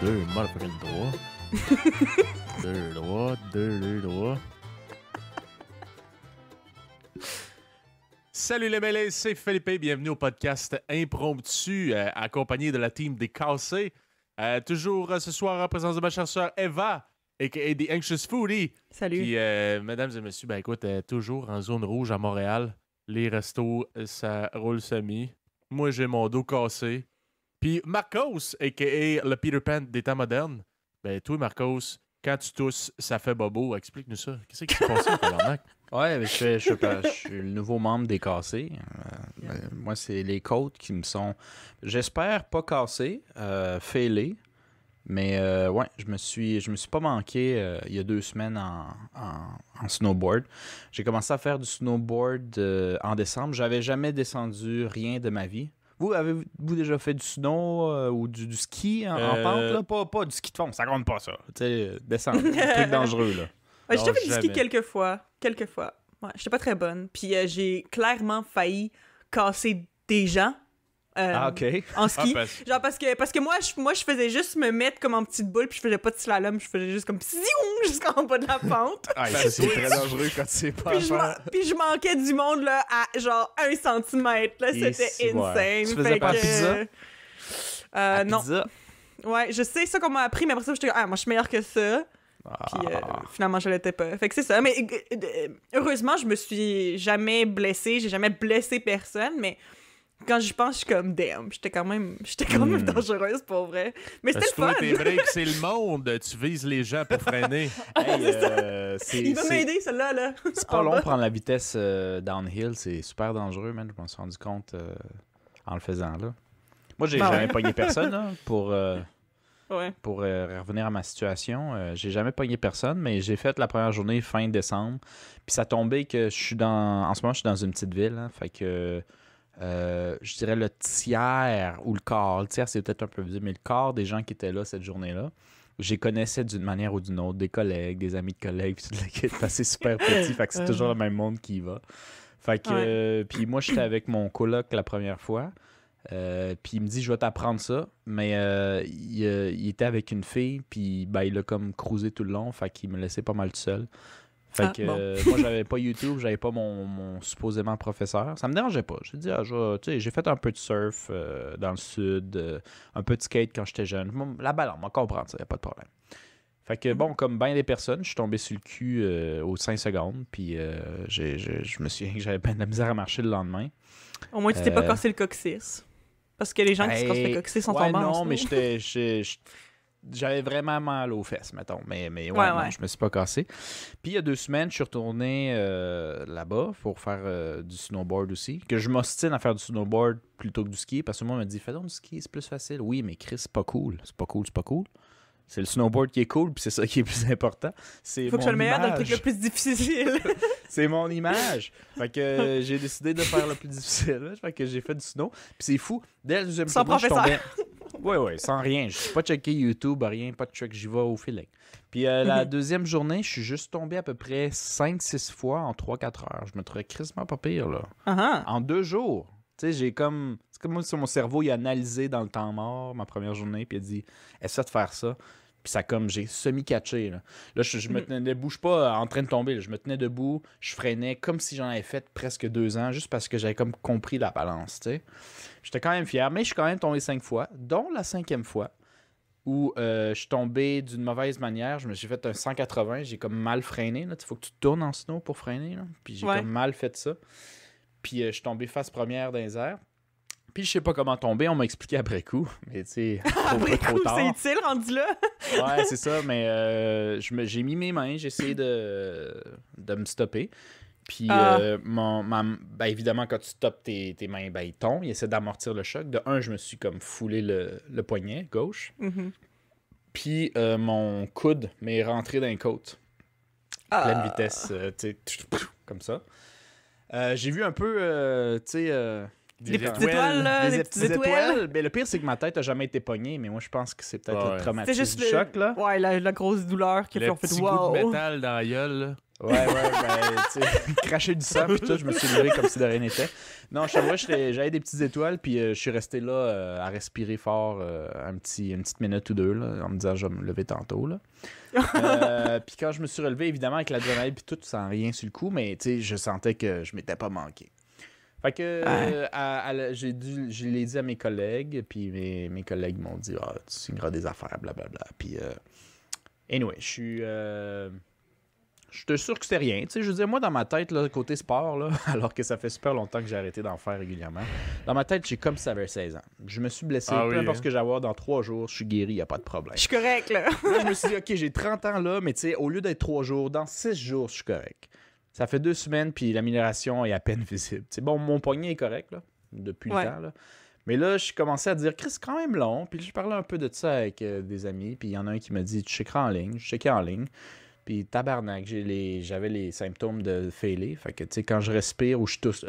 Deux motherfucking droits. Deux droits. Salut les mêlés, c'est Philippe, bienvenue au podcast Impromptu, accompagné de la team des Cassés. Toujours ce soir en présence de ma chère sœur Eva, a.k.a. The Anxious Foodie. Salut. Puis, mesdames et messieurs, écoute, toujours en zone rouge à Montréal. Les restos, ça roule semi. Moi, j'ai mon dos cassé. Puis Marcos, a.k.a. le Peter Pan des temps modernes. Toi, Marcos, quand tu tousses, ça fait bobo. Explique-nous ça. Qu'est-ce qui s'est passé, tabarnak? Ouais, je suis le nouveau membre des Cassés. Moi, c'est les côtes qui me sont, j'espère, pas cassées, fêlées. Mais ouais, je me suis pas manqué il y a 2 semaines en snowboard. J'ai commencé à faire du snowboard en décembre. J'avais jamais descendu rien de ma vie. Vous, avez-vous déjà fait du snow ou du ski en pente? Là? Pas du ski de fond, ça compte pas ça. Tu sais, descendre, un truc dangereux. Là. Ouais, j'ai Non, fait du ski jamais. quelques fois. Ouais, j'étais pas très bonne. Puis j'ai clairement failli casser des gens OK. en ski. Ah, Genre parce que moi, je faisais juste me mettre comme en petite boule, puis je faisais pas de slalom, je faisais juste comme zioum jusqu'en bas de la pente. Ah, ça, c'est très dangereux quand tu sais pas puis, faire. puis je manquais du monde là, à genre 1 centimètre. Là, Et c'était si, ouais. insane. Tu faisais pas la pizza? Non. Pizza? Ouais, je sais ça qu'on m'a appris, mais après ça, j'étais moi, je suis meilleure que ça. Puis finalement, je l'étais pas. Fait que c'est ça. Mais heureusement, je me suis jamais blessée. J'ai jamais blessé personne. Mais quand j'y pense, je suis comme damn. J'étais quand même dangereuse pour vrai. Mais c'était le Toi, fun. tes breaks, c'est le monde. Tu vises les gens pour freiner. Il va m'aider, celle-là. Là. C'est pas En long bas. prendre la vitesse downhill. C'est super dangereux, man. Je m'en suis rendu compte en le faisant, là. Moi, j'ai Ben jamais ouais. pogné personne, là, pour Ouais. revenir à ma situation. J'ai jamais pogné personne, mais j'ai fait la première journée fin décembre. Puis ça tombait que en ce moment, je suis dans une petite ville. Hein, fait que je dirais le tiers ou le quart. Le tiers, c'est peut-être un peu visible, mais le quart des gens qui étaient là cette journée-là, je les connaissais d'une manière ou d'une autre. Des collègues, des amis de collègues, puis toute l'équipe. C'est super petit. Fait que c'est toujours le même monde qui y va. Fait que, puis moi, j'étais avec mon coloc la première fois. Puis il me dit je vais t'apprendre ça, mais il était avec une fille, puis il a comme cruisé tout le long, fait qu'il me laissait pas mal tout seul. Fait que bon. moi j'avais pas YouTube, j'avais pas mon supposément professeur, ça me dérangeait pas. J'ai dit j'ai fait un peu de surf dans le sud, un peu de skate quand j'étais jeune. La balle, on va comprendre ça, y a pas de problème. Fait que bon, comme bien des personnes, je suis tombé sur le cul aux 5 secondes, puis je me souviens que j'avais bien de la misère à marcher le lendemain. Au moins, tu t'es pas cassé le coccyx. Parce que les gens qui se cassent le coccyx sont tombés en non, snow. mais j'avais vraiment mal aux fesses, mettons. Mais ouais, non, ouais. je me suis pas cassé. Puis il y a 2 semaines, je suis retourné là-bas pour faire du snowboard aussi. Que je m'ostine à faire du snowboard plutôt que du ski. Parce que moi, on m'a dit, fais donc du ski, c'est plus facile. Oui, mais Chris, c'est pas cool. C'est pas cool. C'est le snowboard qui est cool, puis c'est ça qui est plus important. Faut que je sois le meilleur dans le truc le plus difficile. C'est mon image. Fait que j'ai décidé de faire le plus difficile. Fait que j'ai fait du snow. Puis c'est fou. Dès la deuxième Sans journée, je professeur. tombais... Ouais, sans rien. Je suis pas checké YouTube, rien, pas de truc. J'y vais au feeling. Puis la deuxième journée, je suis juste tombé à peu près 5-6 fois en 3-4 heures. Je me trouvais crissement pas pire, là. Uh-huh. En 2 jours. Tu sais, j'ai comme... C'est comme si mon cerveau, il a analysé dans le temps mort ma première journée, puis il a dit « Essaie de faire ça. » Puis ça comme, j'ai semi-catché. Là, je me tenais debout, je suis pas en train de tomber. Là. Je me tenais debout, je freinais comme si j'en avais fait presque 2 ans, juste parce que j'avais comme compris la balance, tu sais. J'étais quand même fier, mais je suis quand même tombé 5 fois, dont la 5e fois, où je suis tombé d'une mauvaise manière. Je me suis fait un 180, j'ai comme mal freiné. Il faut que tu tournes en snow pour freiner. Là. Puis j'ai comme mal fait ça. Puis je suis tombé face première dans les airs. Puis je sais pas comment tomber, on m'a expliqué après coup, mais tu sais, trop tard. C'est utile rendu là. Ouais, c'est ça, mais j'ai mis mes mains, j'ai essayé de me stopper. Puis évidemment, quand tu stoppes tes mains, ils tombent, ils essaient d'amortir le choc. De un, je me suis comme foulé le poignet gauche. Mm-hmm. Puis mon coude m'est rentré dans les côtes. Pleine vitesse, tu sais, comme ça. J'ai vu un peu, tu sais... Des Les petites étoiles, là, Des des petites étoiles. Mais le pire, c'est que ma tête a jamais été pognée, mais moi, je pense que c'est peut-être Ouais. le C'était traumatisme juste du choc, là. Ouais, la grosse douleur qui a Le fait, on fait petit wow. goût de métal dans la gueule, là. Ouais, tu sais, cracher du sang, puis tout, je me suis levé comme si de rien n'était. Non, je t'avoue, j'avais des petites étoiles, puis je suis resté là à respirer fort une petite minute ou deux, là, en me disant, je vais me lever tantôt, là. Puis quand je me suis relevé, évidemment, avec l'adrénaline, puis tout, sans rien sur le coup, mais tu sais, je sentais que je m'étais pas manqué. Fait que je l'ai dit à mes collègues, puis mes collègues m'ont dit, ah, tu signeras des affaires, blablabla. Puis, anyway, je suis sûr que c'était rien. Tu sais, je veux dire, moi, dans ma tête, là, côté sport, là, alors que ça fait super longtemps que j'ai arrêté d'en faire régulièrement, dans ma tête, j'ai comme si ça avait 16 ans. Je me suis blessé, peu importe ce que j'ai à voir, dans 3 jours, je suis guéri, il n'y a pas de problème. Je suis correct, là. Là, je me suis dit, OK, j'ai 30 ans là, mais tu sais, au lieu d'être 3 jours, dans 6 jours, je suis correct. Ça fait 2 semaines, puis l'amélioration est à peine visible. Tu sais, bon, mon poignet est correct, là, depuis le temps, là. Mais là, je commençais à dire, Chris, c'est quand même long. Puis je parlais un peu de ça avec des amis, puis il y en a un qui m'a dit, tu checkeras en ligne. Je checkais en ligne. Puis tabarnak, j'avais les symptômes de fêlé. Fait que, tu sais, quand je respire ou je tousse...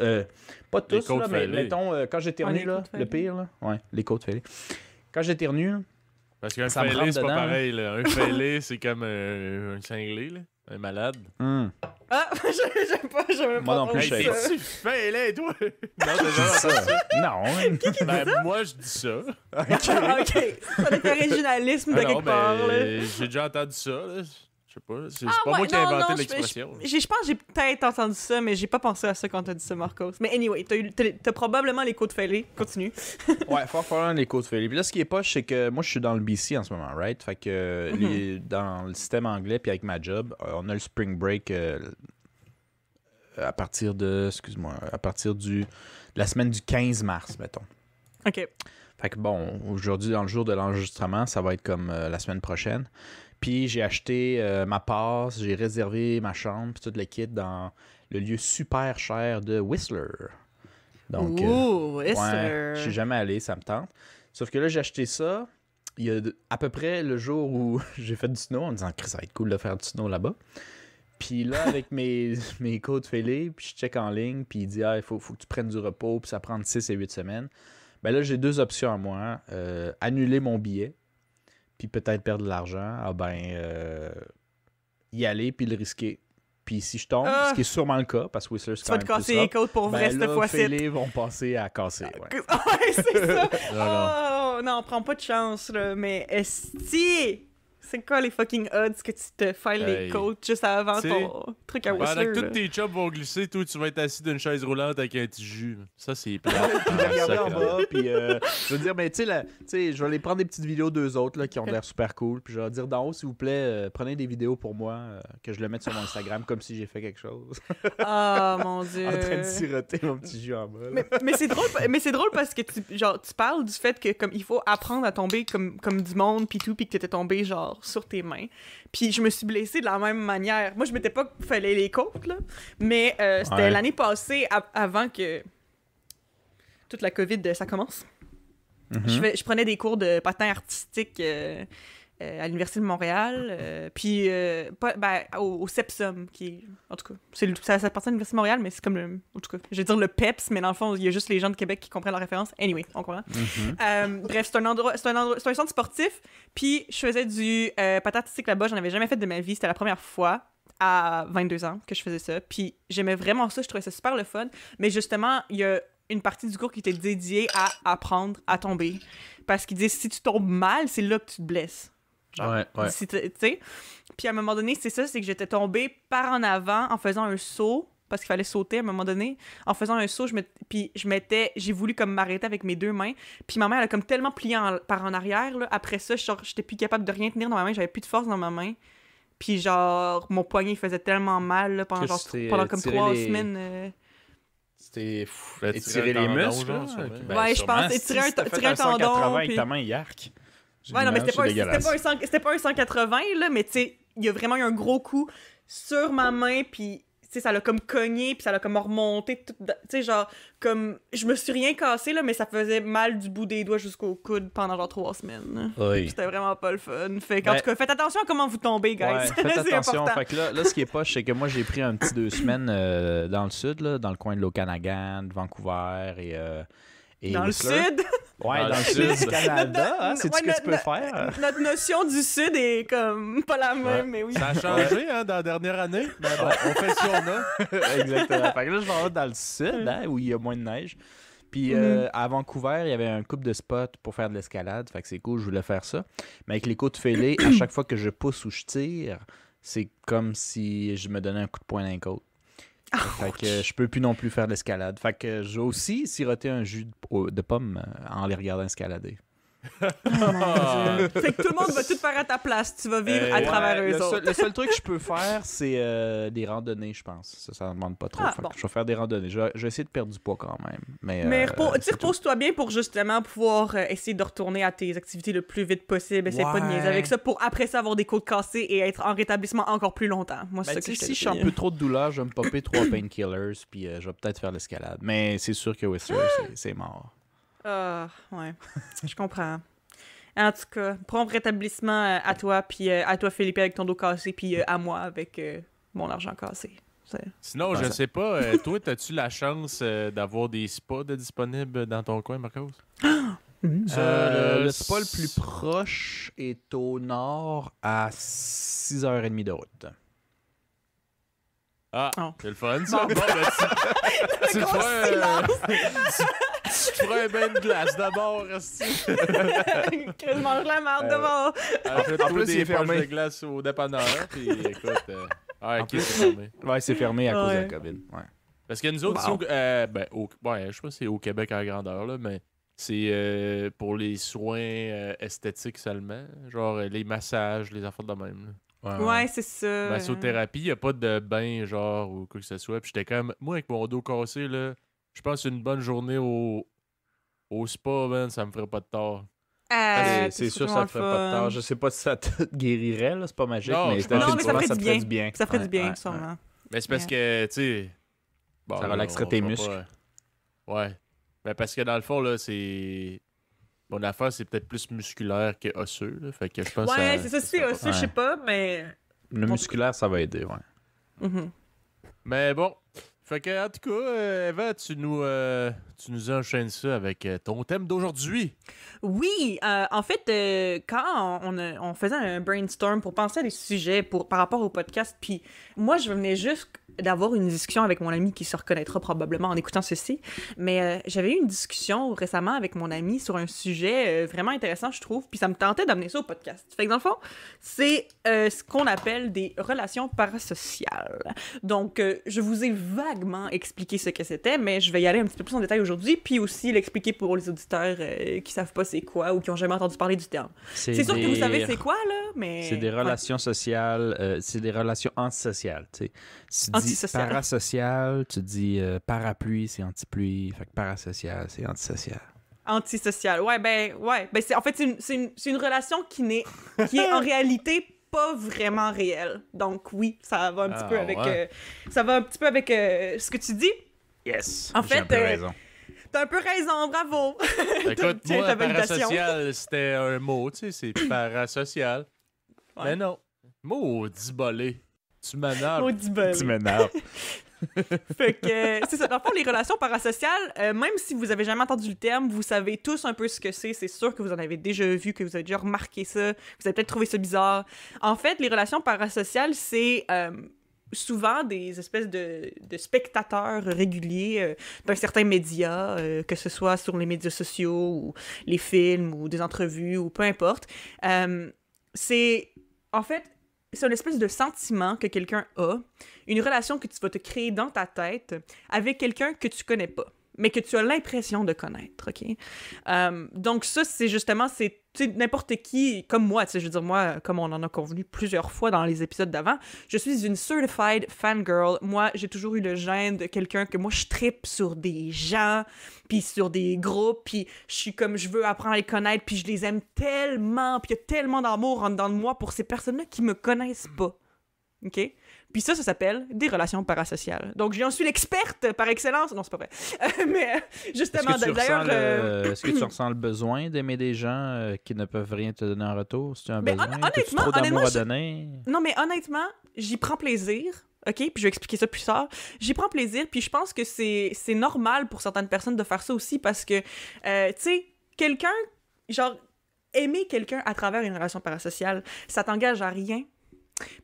pas tousse, là, mais mettons, quand j'éternue, là, le pire, là. Ouais, les côtes fêlées. Quand j'éternue... Parce qu'un ça me fêlé, rentre c'est pas dedans, pareil, là. Un fêlé, c'est comme un cinglé, là. Un malade. Ah, j'avais Moi pas non plus, entendu je ça. T'es-tu fêlé, toi? Non, ça. Non. Ben, moi, je dis ça. Ok, ça doit être originalisme de Ah non, quelque part, là. mais j'ai déjà entendu ça, là. Je sais pas. C'est pas ouais, moi qui ai non, inventé non, l'expression. je pense que j'ai peut-être entendu ça, mais j'ai pas pensé à ça quand t'as dit ça, Marcos. Mais anyway, t'as probablement les côtes fêlées. Continue. Ouais, fort les côtes fêlées. Puis là, ce qui est poche, c'est que moi, je suis dans le BC en ce moment, right? Fait que dans le système anglais, puis avec ma job, on a le spring break à partir de... Excuse-moi. À partir de la semaine du 15 mars, mettons. OK. Fait que bon, aujourd'hui, dans le jour de l'enregistrement, ça va être comme la semaine prochaine. Puis j'ai acheté ma passe, j'ai réservé ma chambre, puis tout le kit dans le lieu super cher de Whistler. Donc, Whistler. ouais, je suis jamais allé, ça me tente. Sauf que là, j'ai acheté ça. Il y a à peu près le jour où j'ai fait du snow, en me disant que ça va être cool de faire du snow là-bas. Puis là, avec mes côtes fêlées, puis je check en ligne, puis il dit il faut que tu prennes du repos, puis ça prend de 6 et 8 semaines. Ben là, j'ai 2 options à moi. Annuler mon billet, puis peut-être perdre de l'argent. Y aller, puis le risquer. Puis si je tombe, ce qui est sûrement le cas, parce que Whistler, c'est tu vas te casser les côtes pour vrai cette fois-ci. Les vont passer à casser. Ouais, ouais c'est ça. Non. Non, prends pas de chance, là. Mais esti, c'est quoi les fucking odds que tu te files les côtes juste avant ton truc à Whistler? Pendant que là? tous tes chums vont glisser, toi, tu vas être assis d'une chaise roulante avec un petit jus. Ça, c'est plat. Puis de regarder en bas, puis je veux dire, mais tu sais, je vais aller prendre des petites vidéos d'eux autres là, qui ont l'air super cool, puis je vais leur dire d'en haut, s'il vous plaît, prenez des vidéos pour moi, que je le mette sur mon Instagram comme si j'ai fait quelque chose. Oh mon dieu. En train de siroter mon petit jus en bas. Là. Mais c'est drôle parce que tu parles du fait que comme il faut apprendre à tomber comme du monde puis tout, puis que t'étais tombé genre sur tes mains. Puis je me suis blessée de la même manière. Moi je m'étais pas fallait les côtes là, mais c'était l'année passée avant que toute la COVID ça commence. Je prenais des cours de patin artistique à l'Université de Montréal, puis au CEPSUM, qui est, en tout cas, ça appartient à l'Université de Montréal, mais c'est comme, en tout cas, je vais dire le PEPS, mais dans le fond, il y a juste les gens de Québec qui comprennent la référence. Anyway, on comprend. Bref, c'est un centre sportif, puis je faisais du patin artistique là-bas, j'en avais jamais fait de ma vie, c'était la première fois à 22 ans que je faisais ça, puis j'aimais vraiment ça, je trouvais ça super le fun, mais justement, il y a une partie du cours qui était dédiée à apprendre à tomber, parce qu'il disait, si tu tombes mal, c'est là que tu te blesses. Genre, ouais. Tu sais. Puis à un moment donné, c'est que j'étais tombée par en avant en faisant un saut, parce qu'il fallait sauter à un moment donné. En faisant un saut, j'ai voulu comme m'arrêter avec mes 2 mains. Puis ma main, elle a comme tellement plié par en arrière. Là. Après ça, j'étais plus capable de rien tenir dans ma main, j'avais plus de force dans ma main. Puis genre, mon poignet il faisait tellement mal là, pendant comme 3 semaines. C'était étirer les muscles. Ouais, je pense. Étirer un tendon. Avec ta main, yark. Ouais, non, mais c'était pas un 180, là, mais tu sais, il y a vraiment eu un gros coup sur ma main, puis sais, ça l'a comme cogné, puis ça l'a comme remonté, tu sais, genre, comme, je me suis rien cassé, là, mais ça faisait mal du bout des doigts jusqu'au coude pendant genre 3 semaines. Oui. C'était vraiment pas le fun. Fait qu'en tout cas, faites attention à comment vous tombez, guys. Ouais, faites C'est attention. important. Fait que là, ce qui est poche, c'est que moi, j'ai pris un petit 2 semaines dans le sud, là, dans le coin de l'Okanagan, de Vancouver et Dans le Whistler. sud. Ouais, dans le sud du Canada. Hein, c'est-tu Ouais, ce que tu peux faire? Notre notion du sud est comme pas la même, mais oui. Ça a changé dans la dernière année, mais bon, on fait ce qu'on a. Exactement. Fait que là, je vais dans le sud, hein, où il y a moins de neige. Puis à Vancouver, il y avait un couple de spots pour faire de l'escalade. Fait que c'est cool, je voulais faire ça. Mais avec les côtes fêlées, à chaque fois que je pousse ou je tire, c'est comme si je me donnais un coup de poing dans les côtes. Fait que je peux plus non plus faire de l'escalade. Fait que j'ai aussi siroté un jus de pomme en les regardant escalader. Fait que tout le monde va tout faire à ta place. Tu vas vivre à travers eux autres. Le seul truc que je peux faire, c'est des randonnées, je pense. Ça ne demande pas trop. Fait que je vais faire des randonnées. Je vais essayer de perdre du poids quand même. Mais repose-toi bien pour justement pouvoir essayer de retourner à tes activités le plus vite possible. Essaye pas de niaiser avec ça pour après ça avoir des côtes cassées et être en rétablissement encore plus longtemps. Moi, c'est ça que je te dis. Si je suis un peu trop de douleur, je vais me popper 3 painkillers puis je vais peut-être faire l'escalade. Mais c'est sûr que Whistler, c'est mort. Ouais. Je comprends. En tout cas, prompt rétablissement à toi, puis à toi, Philippe, avec ton dos cassé, puis à moi, avec mon argent cassé. Sinon, je sais pas, toi, as-tu la chance d'avoir des spas disponibles dans ton coin, Marcos? Le spa le plus proche est au nord à 6h30 de route. Ah, c'est le fun, ça. Bon, tu feras un bain de glace d'abord, Que je mange la merde d'abord. En plus, il est fermé. De glace au dépanneur, puis écoute... c'est fermé. Ouais, c'est fermé à cause de la COVID. Ouais. Parce que nous autres, ici, je sais pas si c'est au Québec à grandeur, là, mais c'est pour les soins esthétiques seulement. Genre les massages, les affaires de même. Là. Ouais, c'est ça. Massothérapie, il n'y a pas de bain, genre, ou quoi que ce soit. Puis j'étais comme, moi, avec mon dos cassé, là, je pense une bonne journée au spa, man, ça me ferait pas de tort. C'est sûr que ça te ferait pas de tort. Je sais pas si ça te guérirait, là, c'est pas magique, mais ça ferait du bien. Ça ferait du bien, sûrement. Mais c'est parce que, tu sais... ça relaxerait tes muscles. Ouais. Mais parce que dans le fond, là, c'est... Mon affaire, c'est peut-être plus musculaire que osseux, là. Fait que je pense ouais, c'est ça, c'est osseux, je sais pas, mais... Le musculaire, ça va aider, ouais. Mais bon... Fait que, en tout cas, Eva, tu nous enchaînes ça avec ton thème d'aujourd'hui. Oui, en fait, quand on faisait un brainstorm pour penser à des sujets par rapport au podcast, puis moi, je venais juste d'avoir une discussion avec mon ami qui se reconnaîtra probablement en écoutant ceci, mais j'avais eu une discussion récemment avec mon ami sur un sujet vraiment intéressant, je trouve, puis ça me tentait d'amener ça au podcast. Fait que dans le fond, c'est ce qu'on appelle des relations parasociales. Donc, je vous ai vaguement expliqué ce que c'était, mais je vais y aller un petit peu plus en détail aujourd'hui, puis aussi l'expliquer pour les auditeurs qui savent pas c'est quoi ou qui ont jamais entendu parler du terme. C'est sûr que vous savez c'est quoi, là, mais... C'est des relations sociales, c'est des relations antisociales, tu sais. Si tu dis parasocial, tu dis parapluie, c'est anti-pluie, fait que parasocial, c'est antisocial. Antisocial, ouais, c'est, en fait, c'est une relation qui est en réalité pas vraiment réelle. Donc oui, ça va un petit peu avec ce que tu dis. Yes. En fait, j'ai un peu raison. T'as un peu raison, bravo. Écoute, moi, parasocial, c'était un mot, tu sais, c'est parasocial. Ouais. Mais non, maudit bolé. Tu m'énerves. Maudit bolé. Tu m'énerves. Fait que, c'est ça. Dans le fond, les relations parasociales, même si vous avez jamais entendu le terme, vous savez tous un peu ce que c'est. C'est sûr que vous en avez déjà vu, que vous avez déjà remarqué ça. Vous avez peut-être trouvé ça bizarre. En fait, les relations parasociales, c'est... souvent des espèces de spectateurs réguliers d'un certain média, que ce soit sur les médias sociaux ou les films ou des entrevues ou peu importe. C'est une espèce de sentiment que quelqu'un a, une relation que tu vas te créer dans ta tête avec quelqu'un que tu connais pas, mais que tu as l'impression de connaître, OK? Donc ça, c'est justement, c'est n'importe qui, comme moi, tu sais, je veux dire, moi, comme on en a convenu plusieurs fois dans les épisodes d'avant, je suis une certified fangirl. Moi, j'ai toujours eu le gène de quelqu'un que moi, je trippe sur des gens, puis sur des groupes, puis je suis comme, je veux apprendre à les connaître, puis je les aime tellement, puis il y a tellement d'amour en dedans de moi pour ces personnes-là qui me connaissent pas, OK? Puis ça s'appelle des relations parasociales. Donc, j'en suis l'experte par excellence. Non, c'est pas vrai. Mais justement, Est-ce que tu ressens le besoin d'aimer des gens qui ne peuvent rien te donner en retour? C'est un besoin? T'as-tu trop d'amour à donner? Non, mais honnêtement, j'y prends plaisir. OK? Puis je vais expliquer ça plus tard. J'y prends plaisir, puis je pense que c'est normal pour certaines personnes de faire ça aussi parce que, tu sais, quelqu'un, genre, aimer quelqu'un à travers une relation parasociale, ça t'engage à rien.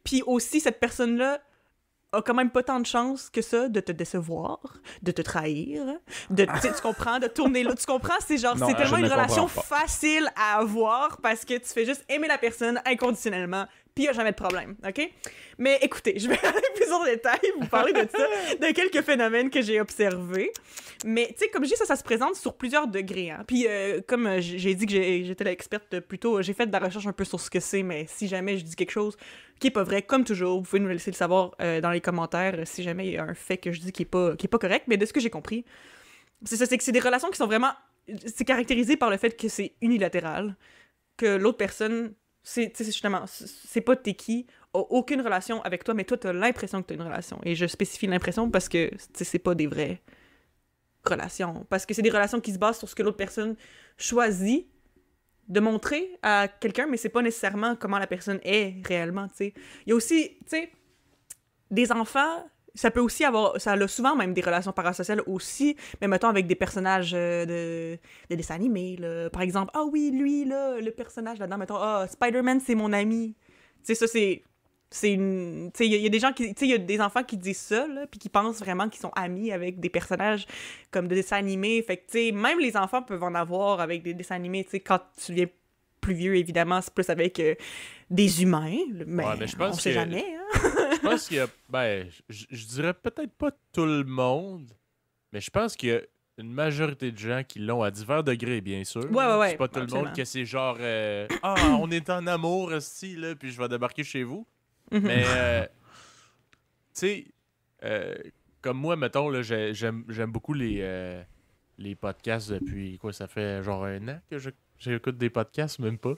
Puis aussi, cette personne-là a quand même pas tant de chance que ça de te décevoir, de te trahir, tu comprends, de tourner là. Tu comprends? C'est genre, c'est tellement une relation facile à avoir parce que tu fais juste aimer la personne inconditionnellement, puis il n'y a jamais de problème, OK? Mais écoutez, je vais aller plus en détail, vous parler de ça, de quelques phénomènes que j'ai observés. Mais, tu sais, comme je dis, ça se présente sur plusieurs degrés. Hein. Puis, comme j'ai dit que j'étais l'experte plus tôt, j'ai fait de la recherche un peu sur ce que c'est, mais si jamais je dis quelque chose qui est pas vrai, comme toujours, vous pouvez nous laisser le savoir dans les commentaires si jamais il y a un fait que je dis qui est pas correct. Mais de ce que j'ai compris, c'est ça, c'est que c'est des relations qui sont vraiment... C'est caractérisé par le fait que c'est unilatéral, que l'autre personne... justement, c'est pas t'es qui, a aucune relation avec toi, mais toi, t'as l'impression que t'as une relation. Et je spécifie l'impression parce que, c'est pas des vraies relations. Parce que c'est des relations qui se basent sur ce que l'autre personne choisit de montrer à quelqu'un, mais c'est pas nécessairement comment la personne est réellement, tu sais. Il y a aussi, tu sais, des enfants... Ça peut aussi avoir... Ça a souvent même des relations parasociales aussi, mais mettons avec des personnages de dessins animés, là. Par exemple, ah oui, lui, là, le personnage là-dedans, mettons, ah, Spider-Man, c'est mon ami. Tu sais, ça, c'est une... Tu sais, il y a des gens qui... Tu sais, il y a des enfants qui disent ça, là, puis qui pensent vraiment qu'ils sont amis avec des personnages comme de dessins animés. Fait que, tu sais, même les enfants peuvent en avoir avec des dessins animés, tu sais, quand tu deviens plus vieux, évidemment, c'est plus avec des humains, mais, ouais, mais je pense on sait jamais, hein? Je pense qu'il y a... Ben, je dirais peut-être pas tout le monde, mais je pense qu'il y a une majorité de gens qui l'ont à divers degrés, bien sûr. Ouais, c'est pas tout absolument. le monde que c'est genre ah, on est en amour, esti, là, puis je vais débarquer chez vous. Mais, tu sais, comme moi, mettons, là, j'aime beaucoup les podcasts depuis, quoi, ça fait genre 1 an que j'écoute des podcasts, même pas.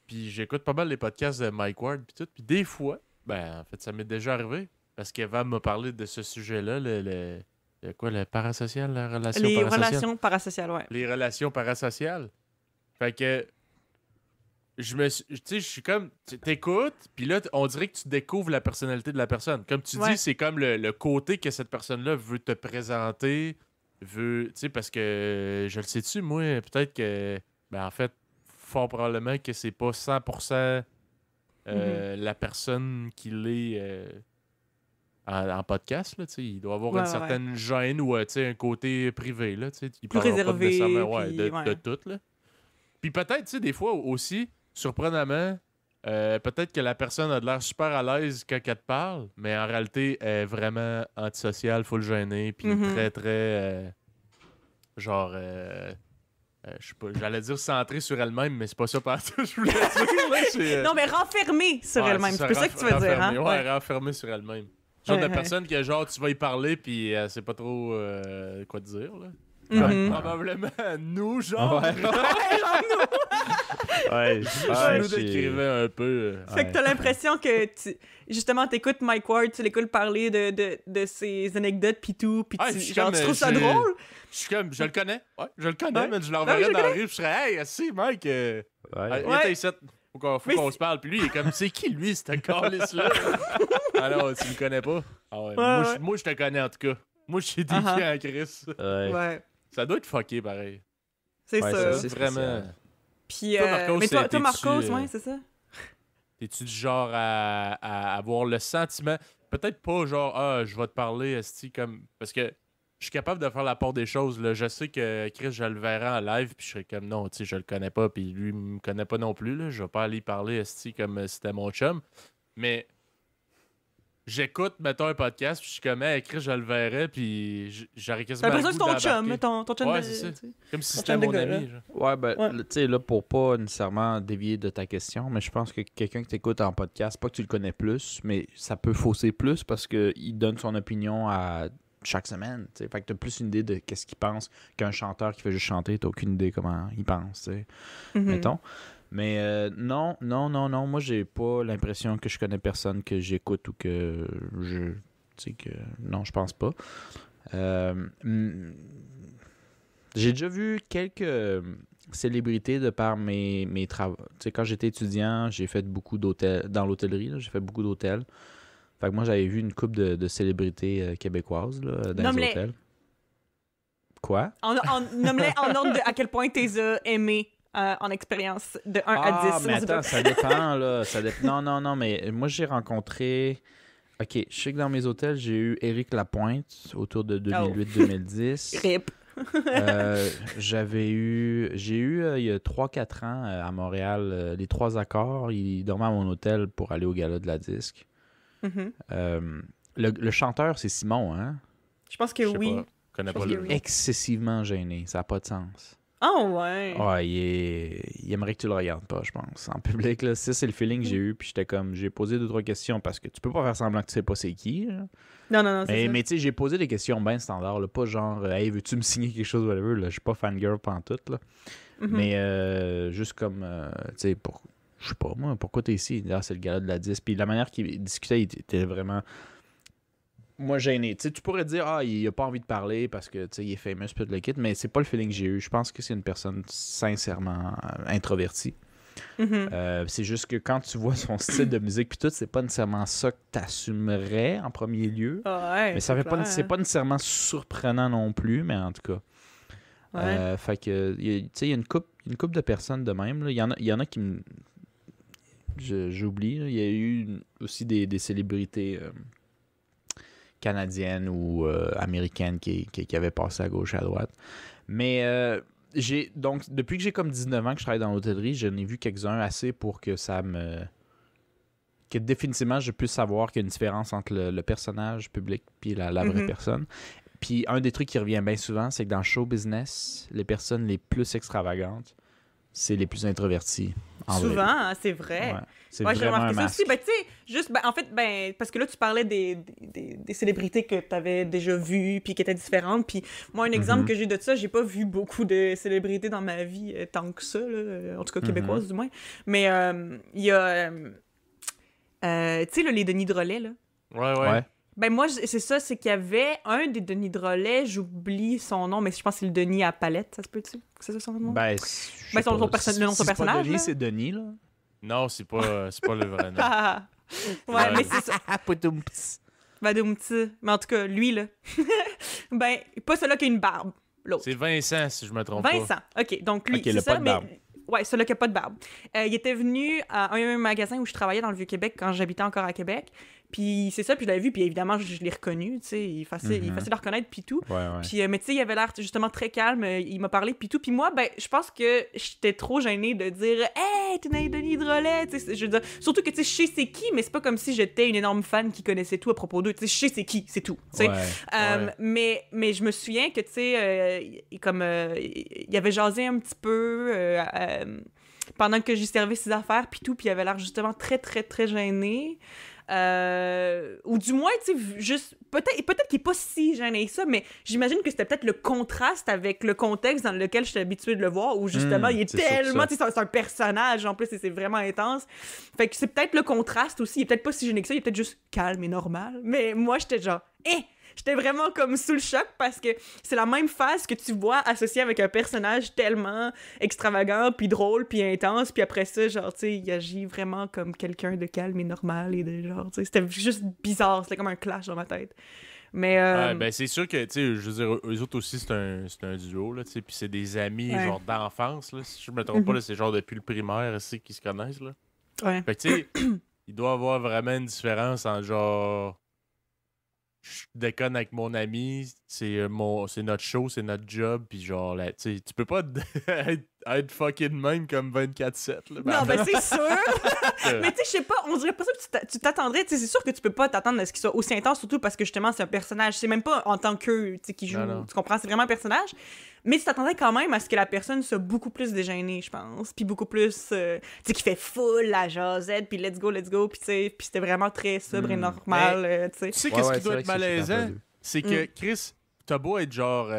Puis j'écoute pas mal les podcasts de Mike Ward puis tout. Puis des fois, ben en fait, ça m'est déjà arrivé. Parce qu'Evan m'a parlé de ce sujet-là, le parasocial, la relation les parasociale. Les relations parasociales, ouais. Les relations parasociales. Fait que tu sais, je suis comme, t'écoutes, puis là, on dirait que tu découvres la personnalité de la personne. Comme tu dis, c'est comme le côté que cette personne-là veut te présenter, tu sais, parce que, je le sais-tu, moi, peut-être que, ben en fait, fort probablement que c'est pas 100% la personne qu'il est en podcast, là, tu sais. Il doit avoir une certaine gêne ou, tu sais, un côté privé, là, tu sais. Il plus réservé, pas nécessairement, de tout, là. Puis peut-être, tu sais, des fois aussi, surprenamment, peut-être que la personne a de l'air super à l'aise quand elle te parle, mais en réalité, elle est vraiment antisociale, full gênée, puis très, très, genre... je sais pas, j'allais dire centrée sur elle-même, mais c'est pas ça parce que je voulais dire. Là, non, mais renfermée sur elle-même. C'est ça que tu veux dire, hein? Ouais, renfermée sur elle-même. Genre de personne que, genre, tu vas y parler, puis elle sait pas trop quoi te dire, là. Probablement nous, genre. Ouais, genre nous. Je nous décrivais un peu. Fait que t'as l'impression que, justement, t'écoutes Mike Ward, tu l'écoutes parler de ses anecdotes pis tout, pis tu trouves ça drôle? Je suis comme, je le connais. Ouais, je le connais, mais je l'enverrais dans la rue, je serais, hey, si, Mike, faut qu'on se parle. Puis lui, il est comme, c'est qui lui, cette calice-là? Ah non, tu le connais pas? Ah ouais. Moi, je te connais en tout cas. Moi, je suis dédié à Chris. Ouais. Ça doit être fucké, pareil. C'est ça. C'est vraiment... Puis, toi, Marcos, ouais, c'est ça. T'es-tu du genre à avoir le sentiment... Peut-être pas genre, je vais te parler, esti, comme... Parce que je suis capable de faire la part des choses, là. Je sais que Chris, je le verrai en live, puis je serais comme, non, tu sais, je le connais pas, puis lui, il me connaît pas non plus, là. Je vais pas aller parler, esti, comme si c'était mon chum. Mais... J'écoute, mettons, un podcast, puis je suis comme, hey, Chris, je le verrai, puis j'aurais quasiment. T'as l'impression que c'est ton chum, ouais, c'est ça. Comme si c'était mon ami. Genre. Ouais, ben, tu sais, là, pour pas nécessairement dévier de ta question, mais je pense que quelqu'un que t'écoutes en podcast, pas que tu le connais plus, mais ça peut fausser plus parce qu'il donne son opinion à chaque semaine, tu sais. Fait que t'as plus une idée de qu'est-ce qu'il pense qu'un chanteur qui fait juste chanter, t'as aucune idée comment il pense, tu sais. Mettons. Mais non, moi j'ai pas l'impression que je connais personne que j'écoute ou que je... Tu sais que... Non, je pense pas. J'ai déjà vu quelques célébrités de par mes travaux. Tu sais, quand j'étais étudiant, j'ai fait beaucoup d'hôtels... Dans l'hôtellerie, là, j'ai fait beaucoup d'hôtels. Fait que moi, j'avais vu une couple de célébrités québécoises là, dans les hôtels. Quoi? Nomme-les en ordre de à quel point tu les as aimés en expérience de 1 à 10. Mais attends, ça dépend, là. Non, mais moi, j'ai rencontré... OK, je sais que dans mes hôtels, j'ai eu Éric Lapointe autour de 2008-2010. RIP. J'ai eu il y a 3-4 ans à Montréal les 3 accords. Il dormait à mon hôtel pour aller au gala de la disque. Mm-hmm. Le chanteur, c'est Simon, hein? Je pense que oui. Connais pas le... Excessivement gêné. Ça n'a pas de sens. Oh ouais. Ouais, il aimerait que tu le regardes pas, je pense. En public, là, ça, c'est le feeling que j'ai eu. Puis j'étais comme, j'ai posé 2-3 questions parce que tu peux pas faire semblant que tu sais pas c'est qui. Là. Non, c'est ça. Mais tu sais, j'ai posé des questions bien standards, là, pas genre, hey, veux-tu me signer quelque chose, whatever. Là, je suis pas fangirl pantoute, là. Mm-hmm. Mais juste comme, tu sais, je sais pas, moi, pourquoi t'es ici? Ah, c'est le gala de la 10. Puis la manière qu'il discutait, il était vraiment. Moi, gêné. Tu sais, tu pourrais dire, il a pas envie de parler parce que, tu sais, il est famous, puis le kit, mais c'est pas le feeling que j'ai eu. Je pense que c'est une personne sincèrement introvertie. Mm-hmm. C'est juste que quand tu vois son style de musique, puis tout, c'est pas nécessairement ça que t'assumerais en premier lieu. Ouais, mais ça fait pas, c'est pas nécessairement surprenant non plus, mais en tout cas. Ouais. Fait que, tu sais, il y a une couple de personnes de même. Là. Il y en a qui me. J'oublie. Là. Il y a eu aussi des célébrités. Canadienne ou américaine qui avait passé à gauche et à droite. Mais donc depuis que j'ai comme 19 ans que je travaille dans l'hôtellerie, j'en ai vu quelques-uns assez pour que ça me... que définitivement je puisse savoir qu'il y a une différence entre le personnage public et la vraie personne. Puis un des trucs qui revient bien souvent, c'est que dans le show business, les personnes les plus extravagantes, c'est les plus introverties. Souvent, hein, c'est vrai. Ouais, c'est j'ai vraiment remarqué un ça masque. aussi. Ben, tu sais, juste, en fait, parce que là, tu parlais des célébrités que tu avais déjà vues puis qui étaient différentes. Puis moi, un exemple que j'ai de ça, j'ai pas vu beaucoup de célébrités dans ma vie tant que ça, là, en tout cas québécoises du moins. Mais il y a, tu sais, là, les Denis Drolet, là. Ouais. Ben moi, c'est ça, c'est qu'il y avait un des Denis Drolet, j'oublie son nom, mais je pense que c'est le Denis à palette, ça se peut-tu? C'est ça son nom? Ben, le nom de son personnage. C'est pas Denis, là. c'est Denis, là. Non, c'est pas le vrai nom. Ouais, mais c'est ça. Poutoumps. Badoumti. Mais en tout cas, lui, là. Ben, pas celui-là qui a une barbe. L'autre. C'est Vincent, si je me trompe pas. Vincent. OK, donc lui, Ok, c'est le ça, pas de barbe. mais... Ouais, celui-là qui a pas de barbe. Il était venu à un magasin où je travaillais dans le Vieux-Québec quand j'habitais encore à Québec. Puis c'est ça, puis je l'avais vu, puis évidemment, je l'ai reconnu, tu sais, il est facile à reconnaître, puis tout. Ouais. Puis, mais tu sais, il avait l'air justement très calme, il m'a parlé, puis tout. Puis moi, ben, je pense que j'étais trop gênée de dire « Hey, t'es dans Denis Drolet! » Tu sais, je veux dire, surtout que, tu sais, je sais c'est qui, mais c'est pas comme si j'étais une énorme fan qui connaissait tout à propos d'eux. Tu sais, je sais c'est qui, c'est tout, tu sais. Mais je me souviens que, tu sais, il avait jasé un petit peu... pendant que j'y servais ses affaires, puis tout, puis il avait l'air justement très, très, très gêné. Ou du moins, tu sais, juste... Peut-être qu'il est pas si gêné que ça, mais j'imagine que c'était peut-être le contraste avec le contexte dans lequel je suis habituée de le voir, où justement, il est tellement... Tu sais, c'est un personnage, en plus, et c'est vraiment intense. Fait que c'est peut-être le contraste aussi. Il est peut-être pas si gêné que ça, il est peut-être juste calme et normal. Mais moi, j'étais genre... J'étais vraiment comme sous le choc parce que c'est la même phase que tu vois associée avec un personnage tellement extravagant, puis drôle, puis intense, puis après ça, genre, tu sais, il agit vraiment comme quelqu'un de calme et normal et de genre, tu sais, c'était juste bizarre, c'était comme un clash dans ma tête. Mais ben c'est sûr que, tu sais, je veux dire, eux autres aussi, c'est un duo, là, tu sais, puis c'est des amis, genre, d'enfance, là, si je me trompe pas, là, c'est genre depuis le primaire, c'est qu'ils se connaissent, là. Ouais. Fait que, tu sais, il doit y avoir vraiment une différence en genre... Je déconne avec mon ami, c'est notre show, c'est notre job, puis genre, là, tu peux pas être fucking même comme 24/7. Là. Non, ben c'est sûr! Mais tu sais, je sais pas, on dirait pas ça que tu t'attendrais. Tu sais, c'est sûr que tu peux pas t'attendre à ce qu'il soit aussi intense, surtout parce que justement, c'est un personnage. C'est même pas en tant que, tu sais, qui joue. Non. Tu comprends? C'est vraiment un personnage. Mais tu t'attendrais quand même à ce que la personne soit beaucoup plus déjeunée, je pense. Puis beaucoup plus, tu sais, qui fait full la jasette, puis let's go, puis tu sais, puis c'était vraiment très sobre et normal, tu sais. Tu sais qu'est-ce qui doit être malaisant? C'est que, Chris, t'as beau être genre,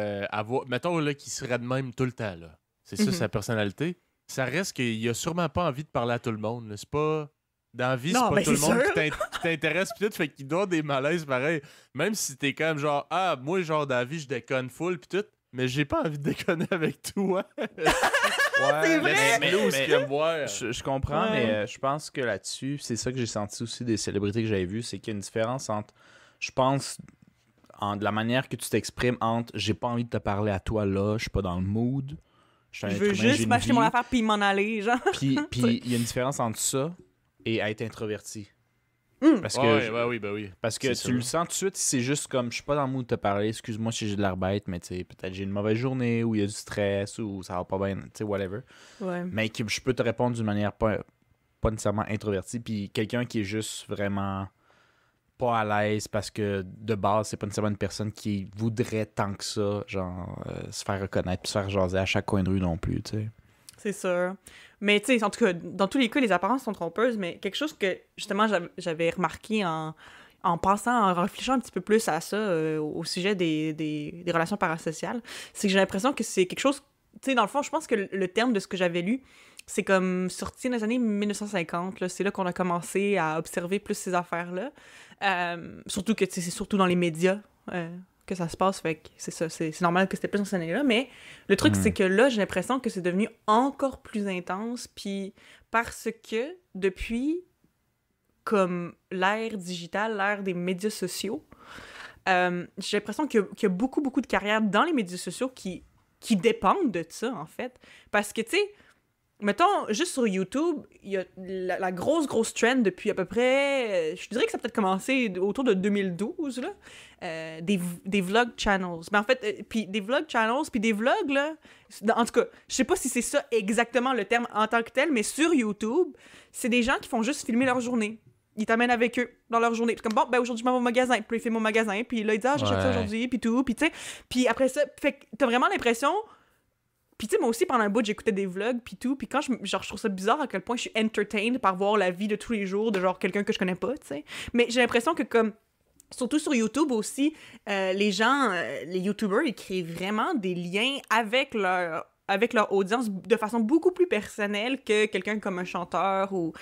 mettons là, qu'il serait de même tout le temps, là. C'est ça sa personnalité. ça reste qu'il a sûrement pas envie de parler à tout le monde. Là. C'est pas... Dans la vie, c'est Non, pas ben tout le c'est monde sûr. qui t'intéresse pis tout, fait qu'il doit des malaises pareil. Même si t'es comme genre, ah, moi, genre, dans la vie, je déconne full pis tout, mais j'ai pas envie de déconner avec toi. Ouais, C'est vrai! Mais ce qu'il aime voir. Je comprends, Ouais. mais je pense que là-dessus, c'est ça que j'ai senti aussi des célébrités que j'avais vues, c'est qu'il y a une différence entre, je pense, de la manière que tu t'exprimes entre j'ai pas envie de te parler à toi là, je suis pas dans le mood. Je suis un Je être veux humain, j'ai juste une m'acheter vie. mon affaire puis m'en aller, genre. Puis il y a une différence entre ça et être introverti. Parce que, parce que C'est tu le sûr. sens tout de suite, c'est juste comme je suis pas dans le mood de te parler, excuse-moi si j'ai de l'air bête, mais tu sais, peut-être j'ai une mauvaise journée ou il y a du stress ou ça va pas bien, tu sais, whatever. Ouais. Mais que je peux te répondre d'une manière pas nécessairement introvertie, puis quelqu'un qui est juste vraiment pas à l'aise parce que de base, c'est pas nécessairement une personne qui voudrait tant que ça, genre, se faire reconnaître puis se faire jaser à chaque coin de rue non plus, tu sais. C'est sûr. Mais tu sais, en tout cas, dans tous les cas, les apparences sont trompeuses, mais quelque chose que, justement, j'avais remarqué en pensant, en réfléchissant un petit peu plus à ça, au sujet des relations parasociales, c'est que j'ai l'impression que c'est quelque chose... Tu sais, dans le fond, je pense que le terme de ce que j'avais lu, c'est comme sorti dans les années 1950, là, c'est là qu'on a commencé à observer plus ces affaires-là. Surtout que, tu sais, c'est surtout dans les médias que ça se passe, fait que c'est ça, c'est normal que c'était plus dans ces années-là, mais le truc, c'est que là, j'ai l'impression que c'est devenu encore plus intense, puis parce que depuis, comme l'ère digitale, l'ère des médias sociaux, j'ai l'impression qu'il y a beaucoup, beaucoup de carrières dans les médias sociaux qui dépendent de ça, en fait. Parce que, tu sais, mettons, juste sur YouTube, il y a la grosse trend depuis à peu près... je dirais que ça a peut-être commencé autour de 2012, là. Des vlog channels. Mais en fait, puis des vlog channels, puis des vlogs, là... En tout cas, je sais pas si c'est ça exactement le terme en tant que tel, mais sur YouTube, c'est des gens qui font juste filmer leur journée. Ils t'amènent avec eux dans leur journée. Puis comme, bon, ben aujourd'hui, je m'en vais au magasin. Puis là, il fait mon magasin. Puis là, il dit, ah, j'achète ça aujourd'hui, puis tout. Puis tu sais, puis après ça, fait que t'as vraiment l'impression... Puis tu sais, moi aussi, pendant un bout, j'écoutais des vlogs, puis tout. Puis quand je trouve ça bizarre à quel point je suis entertained par voir la vie de tous les jours de genre quelqu'un que je connais pas, tu sais. Mais j'ai l'impression que comme... Surtout sur YouTube aussi, les gens, les YouTubers, ils créent vraiment des liens avec leur audience de façon beaucoup plus personnelle que quelqu'un comme un chanteur ou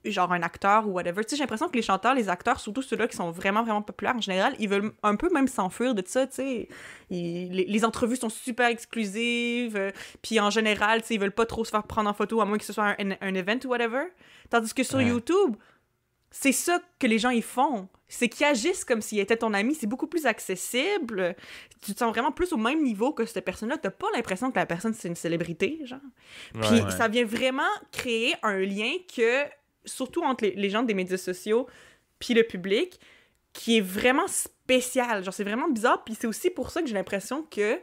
genre un acteur ou whatever. Tu sais, j'ai l'impression que les chanteurs, les acteurs, surtout ceux-là qui sont vraiment, vraiment populaires en général, ils veulent un peu même s'enfuir de ça, tu sais. Les entrevues sont super exclusives, puis en général, tu sais, ils veulent pas trop se faire prendre en photo à moins que ce soit un event ou whatever. Tandis que sur YouTube, c'est ça que les gens ils font. C'est qu'ils agissent comme s'ils étaient ton ami. C'est beaucoup plus accessible. Tu te sens vraiment plus au même niveau que cette personne-là. T'as pas l'impression que la personne, c'est une célébrité, genre. Puis ça vient vraiment créer un lien que, surtout entre les gens des médias sociaux puis le public, qui est vraiment spécial. Genre, c'est vraiment bizarre. Puis c'est aussi pour ça que j'ai l'impression que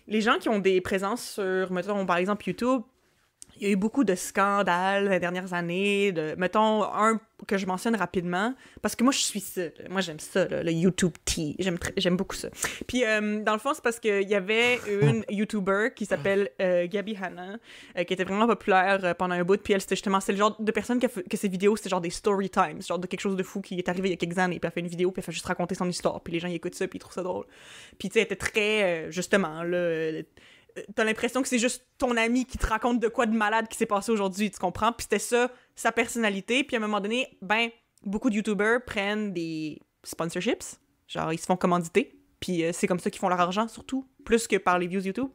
les gens qui ont des présences sur, mettons, par exemple, YouTube, il y a eu beaucoup de scandales les dernières années, mettons, un que je mentionne rapidement, parce que moi, je suis ça. Moi, j'aime ça, là, le YouTube tea. J'aime beaucoup ça. Puis, dans le fond, c'est parce qu'il y avait une YouTuber qui s'appelle Gabi Hanna, qui était vraiment populaire pendant un bout, puis elle, c'est le genre de personne que ses vidéos, c'était genre des story times, genre de quelque chose de fou qui est arrivé il y a quelques années, puis elle fait une vidéo, puis elle fait juste raconter son histoire, puis les gens, ils écoutent ça, puis ils trouvent ça drôle. Puis, tu sais, elle était très, justement, là... T'as l'impression que c'est juste ton ami qui te raconte de quoi de malade qui s'est passé aujourd'hui, tu comprends? Puis c'était ça, sa personnalité. Puis à un moment donné, ben, beaucoup de YouTubers prennent des sponsorships. Genre, ils se font commanditer. Puis c'est comme ça qu'ils font leur argent, surtout. Plus que par les views YouTube.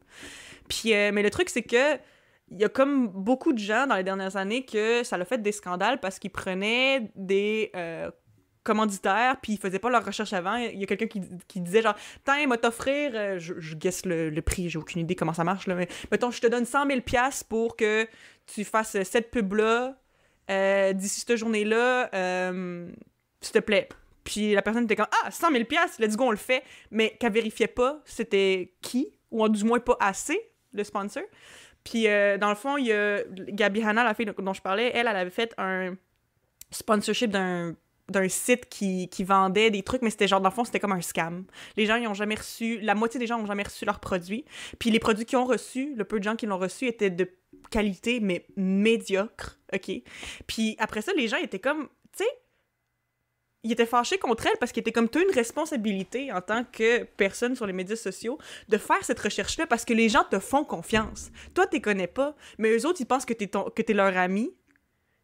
Puis, mais le truc, c'est que il y a comme beaucoup de gens dans les dernières années que ça l'a fait des scandales parce qu'ils prenaient des... commanditaires, puis ils faisaient pas leur recherche avant. Il y a quelqu'un qui disait genre, tiens, il va t'offrir, je guesse le prix, j'ai aucune idée comment ça marche, là, mais mettons, je te donne 100 000 $ pour que tu fasses cette pub-là, d'ici cette journée-là, s'il te plaît. Puis la personne était comme, ah, 100 000 $, let's go, on le fait, mais qu'elle vérifiait pas c'était qui, ou du moins pas assez, le sponsor. Puis dans le fond, il y a Gabi Hanna, la fille dont je parlais, elle avait fait un sponsorship d'un site qui vendait des trucs, mais c'était genre, dans le fond, c'était comme un scam. Les gens, ils ont jamais reçu... La moitié des gens ont jamais reçu leurs produits. Puis les produits qu'ils ont reçus, le peu de gens qui l'ont reçu, étaient de qualité, mais médiocre, OK? Puis après ça, les gens étaient comme... Tu sais, il était fâché contre elle parce qu'il était comme t'as une responsabilité en tant que personne sur les médias sociaux de faire cette recherche-là parce que les gens te font confiance. Toi, t'es connais pas, mais eux autres, ils pensent que t'es leur ami,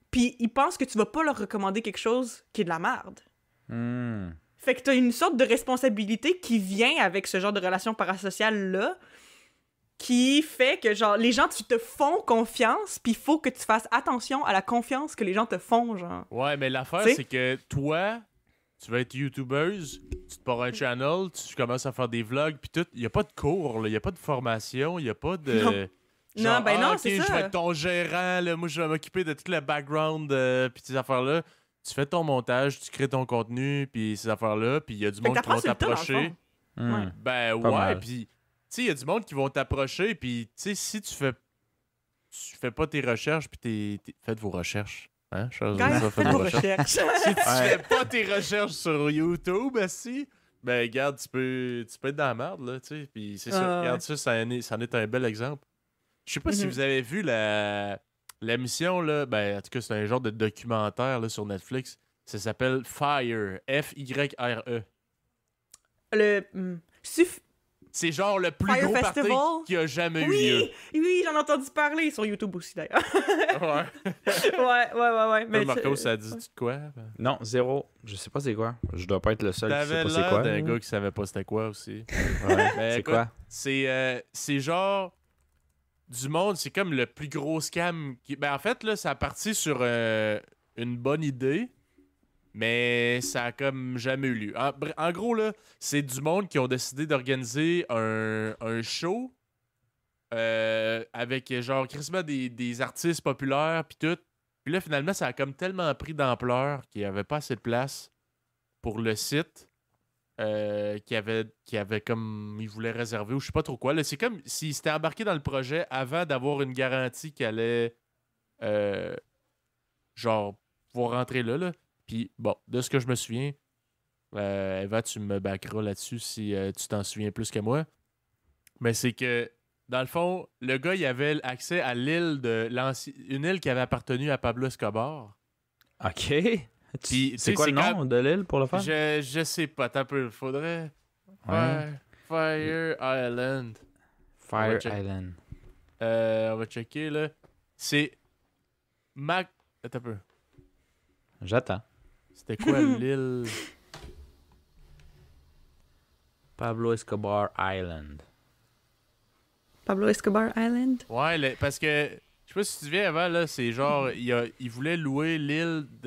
puis ils pensent que tu vas pas leur recommander quelque chose qui est de la merde. Fait que t'as une sorte de responsabilité qui vient avec ce genre de relation parasociale-là, qui fait que, genre, les gens te font confiance, puis il faut que tu fasses attention à la confiance que les gens te font, genre. Ouais, mais l'affaire, T'sais? c'est que toi, tu vas être youtubeuse, tu te pars un channel, tu commences à faire des vlogs, puis tout. Il y a pas de cours, il y a pas de formation, il y a pas de... Non. Genre, Non, ben non, ok, c'est je ça. vais être ton gérant, là, moi, je vais m'occuper de tout le background, puis ces affaires-là. Tu fais ton montage, tu crées ton contenu, puis ces affaires-là, puis il y a du Fait que monde qui t'apprends vont sur le tas, dans le t'approcher. fond. Ouais. Ben Pas ouais, mal. puis tu sais, il y a du monde qui vont t'approcher, puis tu sais, si tu fais pas tes recherches, puis faites vos recherches. Hein? Guys, faites vos recherches. Si tu fais pas tes recherches sur YouTube, ben regarde, tu peux être dans la merde, là, tu sais. Puis c'est ça, regarde ça, ça en est un bel exemple. Je sais pas si vous avez vu la mission, là, ben en tout cas, c'est un genre de documentaire là, sur Netflix. Ça s'appelle Fire, F-Y-R-E. C'est genre le plus Fire gros Festival? party qui a jamais eu lieu. Oui, j'en ai entendu parler sur YouTube aussi, d'ailleurs. Ouais. ouais. Mais Mais Marco, ça dit de quoi? Non, zéro. Je sais pas c'est quoi. Je dois pas être le seul qui sait T'avais pas c'est l'air quoi. d'un gars qui savait pas c'était quoi aussi. Ouais. Mais C'est écoute, quoi? c'est genre du monde, c'est comme le plus gros scam. Ben en fait, là, ça a parti sur une bonne idée, mais ça a comme jamais eu lieu. En gros, là, c'est du monde qui ont décidé d'organiser un show avec genre quasiment des artistes populaires puis tout. Puis là, finalement, ça a comme tellement pris d'ampleur qu'il n'y avait pas assez de place pour le site qui avait comme il voulait réserver ou je sais pas trop quoi. Là, c'est comme s'il s'était embarqué dans le projet avant d'avoir une garantie qu'il allait genre pouvoir rentrer là. Puis bon, de ce que je me souviens, Eva, tu me backeras là-dessus si tu t'en souviens plus que moi. Mais c'est que dans le fond, le gars, il avait accès à l'île une île qui avait appartenu à Pablo Escobar. OK. Puis, C'est quoi le nom de l'île pour le faire? Je sais pas, t'as peu. Faudrait. Ouais. Fire Island. Fire check. Island. On va checker là. C'est. Attends un peu. J'attends. C'était quoi l'île? Pablo Escobar Island. Pablo Escobar Island? Ouais, parce que. Je sais pas si tu te souviens avant, là, c'est genre. Il voulait louer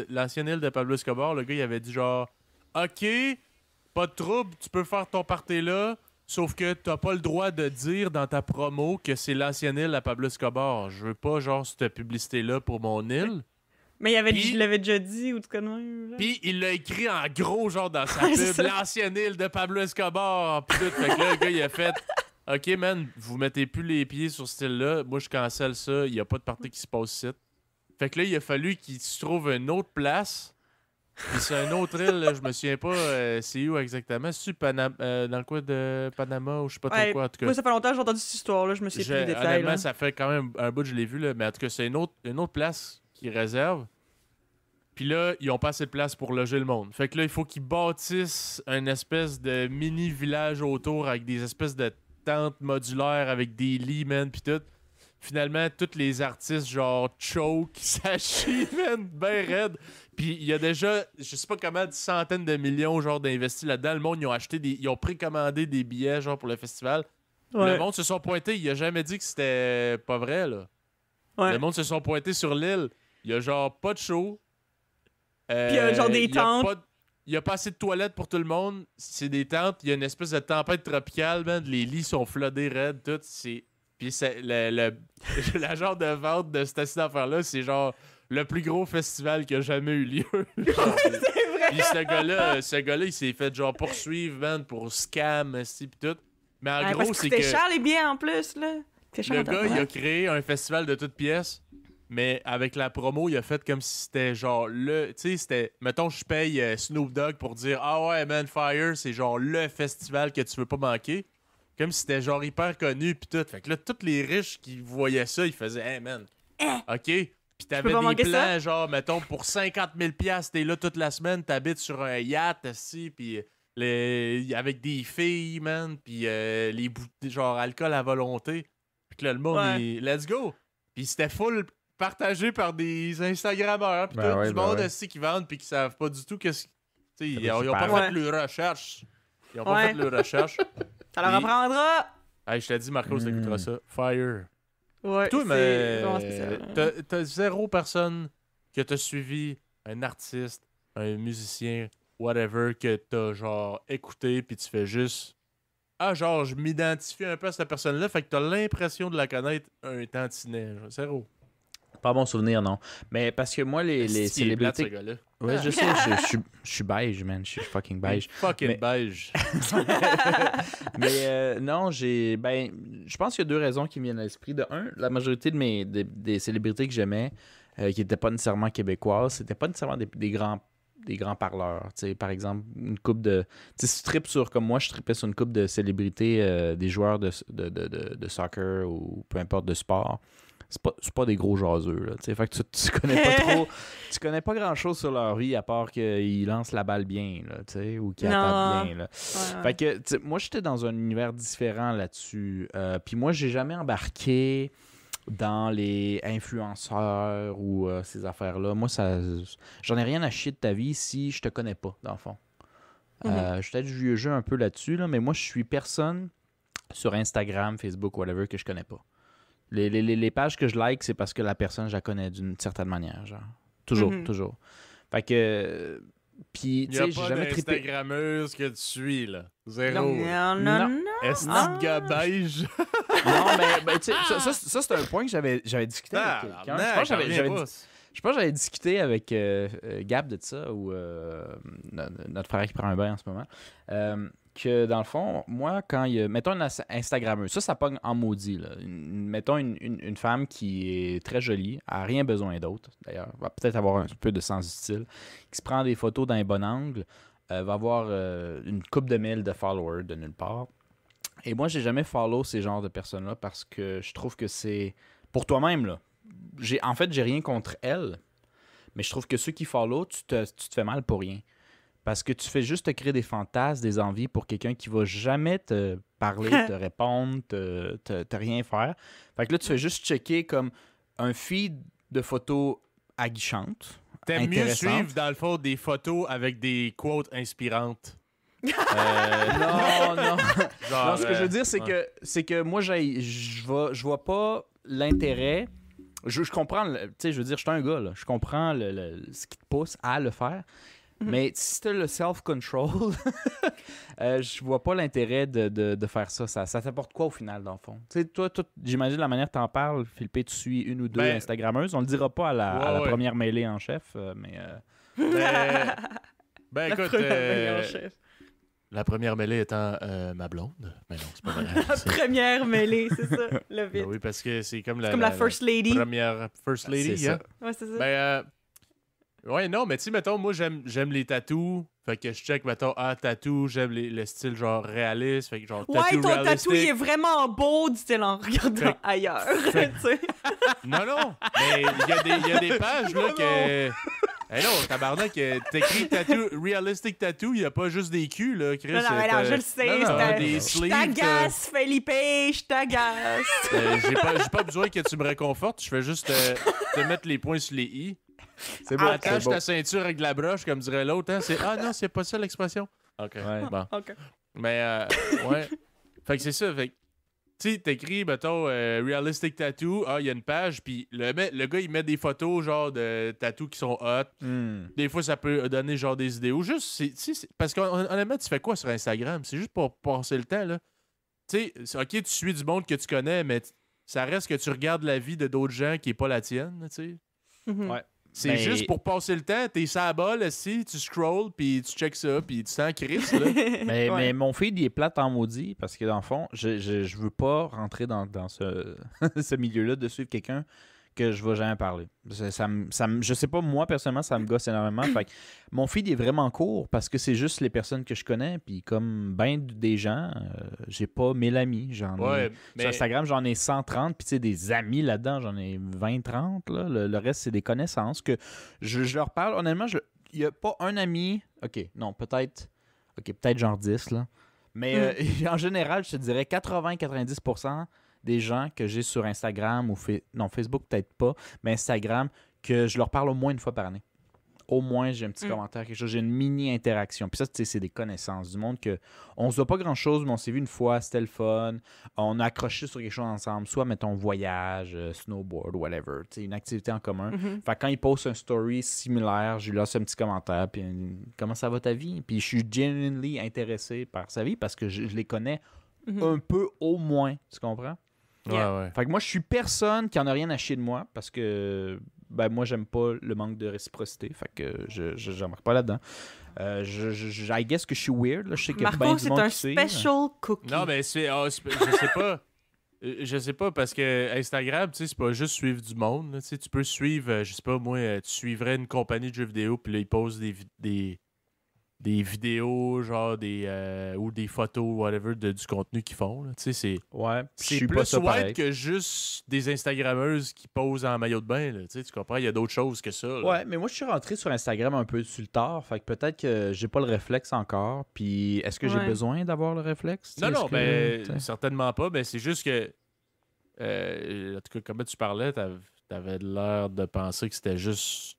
l'ancienne île de Pablo Escobar. Le gars, il avait dit genre. Ok, pas de trouble, tu peux faire ton party là. Sauf que t'as pas le droit de dire dans ta promo que c'est l'ancienne île à Pablo Escobar. Je veux pas, genre, cette publicité-là pour mon île. Mais Puis- je l'avais déjà dit ou tout cas de même. genre. Puis il l'a écrit en gros, genre dans sa Ouais, c'est pub, ça. l'ancienne île de Pablo Escobar. Puis tout. Fait que là, le gars, il a fait OK, man, vous mettez plus les pieds sur ce style-là. Moi, je cancelle ça. Il n'y a pas de party qui se passe ici. Fait que là, il a fallu qu'il se trouve une autre place. Puis c'est une autre île, là, je me souviens pas c'est où exactement. C'est-tu dans le coin de Panama ou je sais pas trop Ouais, quoi, en tout cas. moi, ça fait longtemps que j'ai entendu cette histoire-là, je me souviens plus des détails. Honnêtement, là. ça fait quand même un bout que je l'ai vu, là, mais en tout cas, c'est une autre place qu'ils réservent. Puis là, ils ont pas assez de place pour loger le monde. Fait que là, il faut qu'ils bâtissent une espèce de mini-village autour avec des espèces de tentes modulaires avec des lits, man, pis tout. Finalement, tous les artistes, genre, choke, ça chie, man, ben raide. Puis il y a déjà, je sais pas comment, des centaines de millions, genre, d'investis là-dedans. Le monde, ils ont précommandé des billets, genre, pour le festival. Ouais. Le monde se sont pointés, il a jamais dit que c'était pas vrai, là. Ouais. Le monde se sont pointés sur l'île. Il y a genre pas de show. Puis il y a genre des tentes. Il y a pas assez de toilettes pour tout le monde. C'est des tentes. Il y a une espèce de tempête tropicale, man. Les lits sont floodés raides, tout. Puis la genre de vente de cette affaire-là, c'est genre le plus gros festival qui a jamais eu lieu. Genre, C'est vrai! puis ce gars-là, il s'est fait genre poursuivre, man, pour scam, pis tout. Mais en Ouais, gros, parce que c'est c'était que... cher les biens en plus, là. C'était cher Le en gars, il a créé un festival de toutes pièces, mais avec la promo, il a fait comme si c'était genre le... Tu sais, c'était... Mettons, je paye Snoop Dogg pour dire « Ah ouais, man, Fire, c'est genre le festival que tu veux pas manquer. » Comme si c'était genre hyper connu pis tout. Fait que là, tous les riches qui voyaient ça, ils faisaient « Hey, man, OK, Puis t'avais pas des manquer plans, ça. genre, mettons, pour 50 000 $, t'es là toute la semaine, t'habites sur un yacht, assis, puis avec des filles, man, puis les genre, alcool à volonté. Puis que là, le monde, Ouais. let's go! Puis c'était full partagé par des Instagrammeurs, puis Ben tout, ouais, du ben monde ouais. assis qui vendent, puis qui savent pas du tout qu'est-ce. T'sais, ils ont super. pas fait Ouais. leur recherche. Ils ont pas Ouais. fait leur recherche. Ça leur Puis- apprendra. Hey, je t'ai dit, Marcos, t'écouteras ça. Fire. Ouais, Toi, c'est mais vraiment spécial. t'as zéro personne que t'as suivi, un artiste, un musicien, whatever, que t'as genre écouté, puis tu fais juste. Ah, genre, je m'identifie un peu à cette personne-là, fait que t'as l'impression de la connaître un tantinet. Genre, zéro. Pas bon souvenir, non. Mais parce que moi, les Est-ce qu'il est plate, célébrités. ce gars-là. Ouais, je sais, je suis beige, man. Je suis fucking beige. Fucking Mais- beige. Mais non, je pense qu'il y a deux raisons qui me viennent à l'esprit. De un, la majorité des célébrités que j'aimais, qui n'étaient pas nécessairement québécoises, c'était pas nécessairement des grands parleurs. Tu sais, par exemple, une coupe de. Tu sais, si tu tripes sur, comme moi, je tripais sur une coupe de célébrités, des joueurs de soccer ou peu importe de sport. C'est pas des gros jaseux, là. Tu sais, fait que tu connais pas trop. Tu connais pas grand chose sur leur vie à part qu'ils lancent la balle bien, là, tu sais, ou qu'ils Non. attaquent bien, là. Ouais, ouais. Fait que, tu sais, moi, j'étais dans un univers différent là-dessus. Puis moi, j'ai jamais embarqué dans les influenceurs ou ces affaires-là. Moi, j'en ai rien à chier de ta vie si je te connais pas, dans le fond. Je suis peut-être vieux jeu un peu là-dessus, là, mais moi, je suis personne sur Instagram, Facebook, whatever, que je connais pas. Les pages que je like, c'est parce que la personne, je la connais d'une certaine manière, genre. Toujours, Mhm. toujours. Fait que... Puis, Il tu y a sais, j'ai pas jamais trippé... d'Instagrammeuse que tu suis, là. Zéro. Non, non, non, Non. non. Est-ce Ah. que gars beige? Non, mais tu sais, ça c'est un point que j'avais discuté avec quelqu'un. Je pense que j'avais discuté avec Gab de ça, ou notre frère qui prend un bain en ce moment. Que dans le fond, moi, quand il y a. Mettons une Instagrammeuse, ça pogne en maudit. Là. Mettons une femme qui est très jolie, elle n'a rien besoin d'autre, d'ailleurs. Va peut-être avoir un peu de sens du style, qui se prend des photos d'un bon angle, va avoir une couple de mille de followers de nulle part. Et moi, j'ai jamais follow ces genres de personnes-là parce que je trouve que c'est. Pour toi-même, là. En fait, j'ai rien contre elles, mais je trouve que ceux qui follow, tu te fais mal pour rien. Parce que tu fais juste te créer des fantasmes, des envies pour quelqu'un qui va jamais te parler, te répondre, te rien faire. Fait que là, tu fais juste checker comme un feed de photos aguichantes. T'aimes mieux intéressantes. suivre, dans le fond, des photos avec des quotes inspirantes. Non, non. Genre, Non, ce que je veux dire, c'est ouais. que moi, je vois pas l'intérêt. Je comprends, tu sais, je veux dire, je suis un gars, là. Je comprends ce qui te pousse à le faire. Mais si tu as le self-control, je vois pas l'intérêt de faire ça. Ça t'apporte quoi au final, dans le fond? Tu sais, toi, j'imagine la manière que t'en parles, Philippe, tu suis une ou deux Ben, Instagrammeuses. On le dira pas à la ouais. première mêlée en chef, mais... Ben, La écoute, première chef. la première mêlée étant ma blonde. Mais non, c'est pas vrai. La C'est- première mêlée, c'est ça, le Ben vite. oui, parce que c'est comme C'est comme la first lady. première First Lady. C'est hein? ça. Ouais, c'est ça. Ben, ouais, non, mais tu sais, mettons, moi, j'aime les tatous. Fait que je check, mettons, tatou, j'aime le style genre réaliste. Fait que genre, Ouais, tatou ton réalistique. tatou, il est vraiment beau, dit-elle en regardant Fait- ailleurs. fait- Tu sais. Non, non, mais il y a des pages, là, que... Eh non, tabarnak, t'écris tatou, realistic tattoo, il n'y a pas juste des culs, là, Chris. Non, non, mais non, je le sais. non, T'as c'est des Je sleeves, t'agace, Felipe, je t'agace. j'ai pas besoin que tu me réconfortes, je fais juste te mettre les points sur les i. C'est beau, c'est Attache beau. ta ceinture avec de la broche, comme dirait l'autre. Hein? Ah non, c'est pas ça l'expression. OK, Ouais. bon. OK. Mais, ouais. Fait que c'est ça, fait que, tu sais, t'écris, mettons, realistic tattoo, il y a une page, puis le gars, il met des photos, genre, de tattoos qui sont hot. Hmm. Des fois, ça peut donner, genre, des idées. Ou juste, parce qu'honnêtement, tu fais quoi sur Instagram? C'est juste pour passer le temps, là. Tu sais, OK, tu suis du monde que tu connais, mais ça reste que tu regardes la vie de d'autres gens qui est pas la tienne, tu sais. Mhm. Ouais. C'est Mais- juste pour passer le temps, t'es sur la balle, assis, tu scrolls, puis tu checks ça, puis tu sens Chris, là. Mais, Ouais. mais mon feed, il est plate en maudit parce que dans le fond, je veux pas rentrer dans ce, ce milieu-là de suivre quelqu'un que je vais jamais parler. Je sais pas, moi, personnellement, ça me gosse énormément. Fait que mon feed est vraiment court parce que c'est juste les personnes que je connais. Puis comme ben des gens, j'ai pas 1000 amis. Sur Instagram, j'en ai 130. Puis tu sais, des amis là-dedans, j'en ai 20-30. Là. Le reste, c'est des connaissances que je leur parle. Honnêtement, il n'y a pas un ami... OK, non, peut-être genre 10, là. Mais en général, je te dirais 80-90% des gens que j'ai sur Instagram ou Facebook, peut-être pas, mais Instagram, que je leur parle au moins une fois par année. Au moins, j'ai un petit commentaire, quelque chose, j'ai une mini-interaction. Puis ça, tu sais, c'est des connaissances du monde que on se voit pas grand-chose, mais on s'est vu une fois, c'était le fun. On a accroché sur quelque chose ensemble, soit, mettons, voyage, snowboard, whatever, tu sais, une activité en commun. Fait que quand ils postent un story similaire, je lui laisse un petit commentaire, puis comment ça va ta vie? Puis je suis genuinely intéressé par sa vie parce que je les connais un peu au moins, tu comprends? Ouais. Fait que moi, je suis personne qui en a rien à chier de moi parce que moi, j'aime pas le manque de réciprocité. Fait que je n'embarque pas là-dedans. I guess que je suis weird. Là. Je sais qu'il y a Marco, bien du c'est monde un qui sait, special cookie. Non, mais je sais pas. Je sais pas, parce que Instagram, tu sais, c'est pas juste suivre du monde. Là, tu sais, tu peux suivre, je sais pas, moi, tu suivrais une compagnie de jeux vidéo, puis là, ils posent des vidéos, genre ou des photos, whatever, du contenu qu'ils font. Là. Tu sais, c'est plus white que juste des Instagrammeuses qui posent en maillot de bain. Là. Tu comprends? Il y a d'autres choses que ça. Là. Ouais, mais moi, je suis rentré sur Instagram un peu sur le tard. Fait que peut-être que j'ai pas le réflexe encore. Puis est-ce que j'ai besoin d'avoir le réflexe? Non, certainement pas. Ben, c'est juste que, en tout cas, comment tu parlais, t'avais l'air de penser que c'était juste...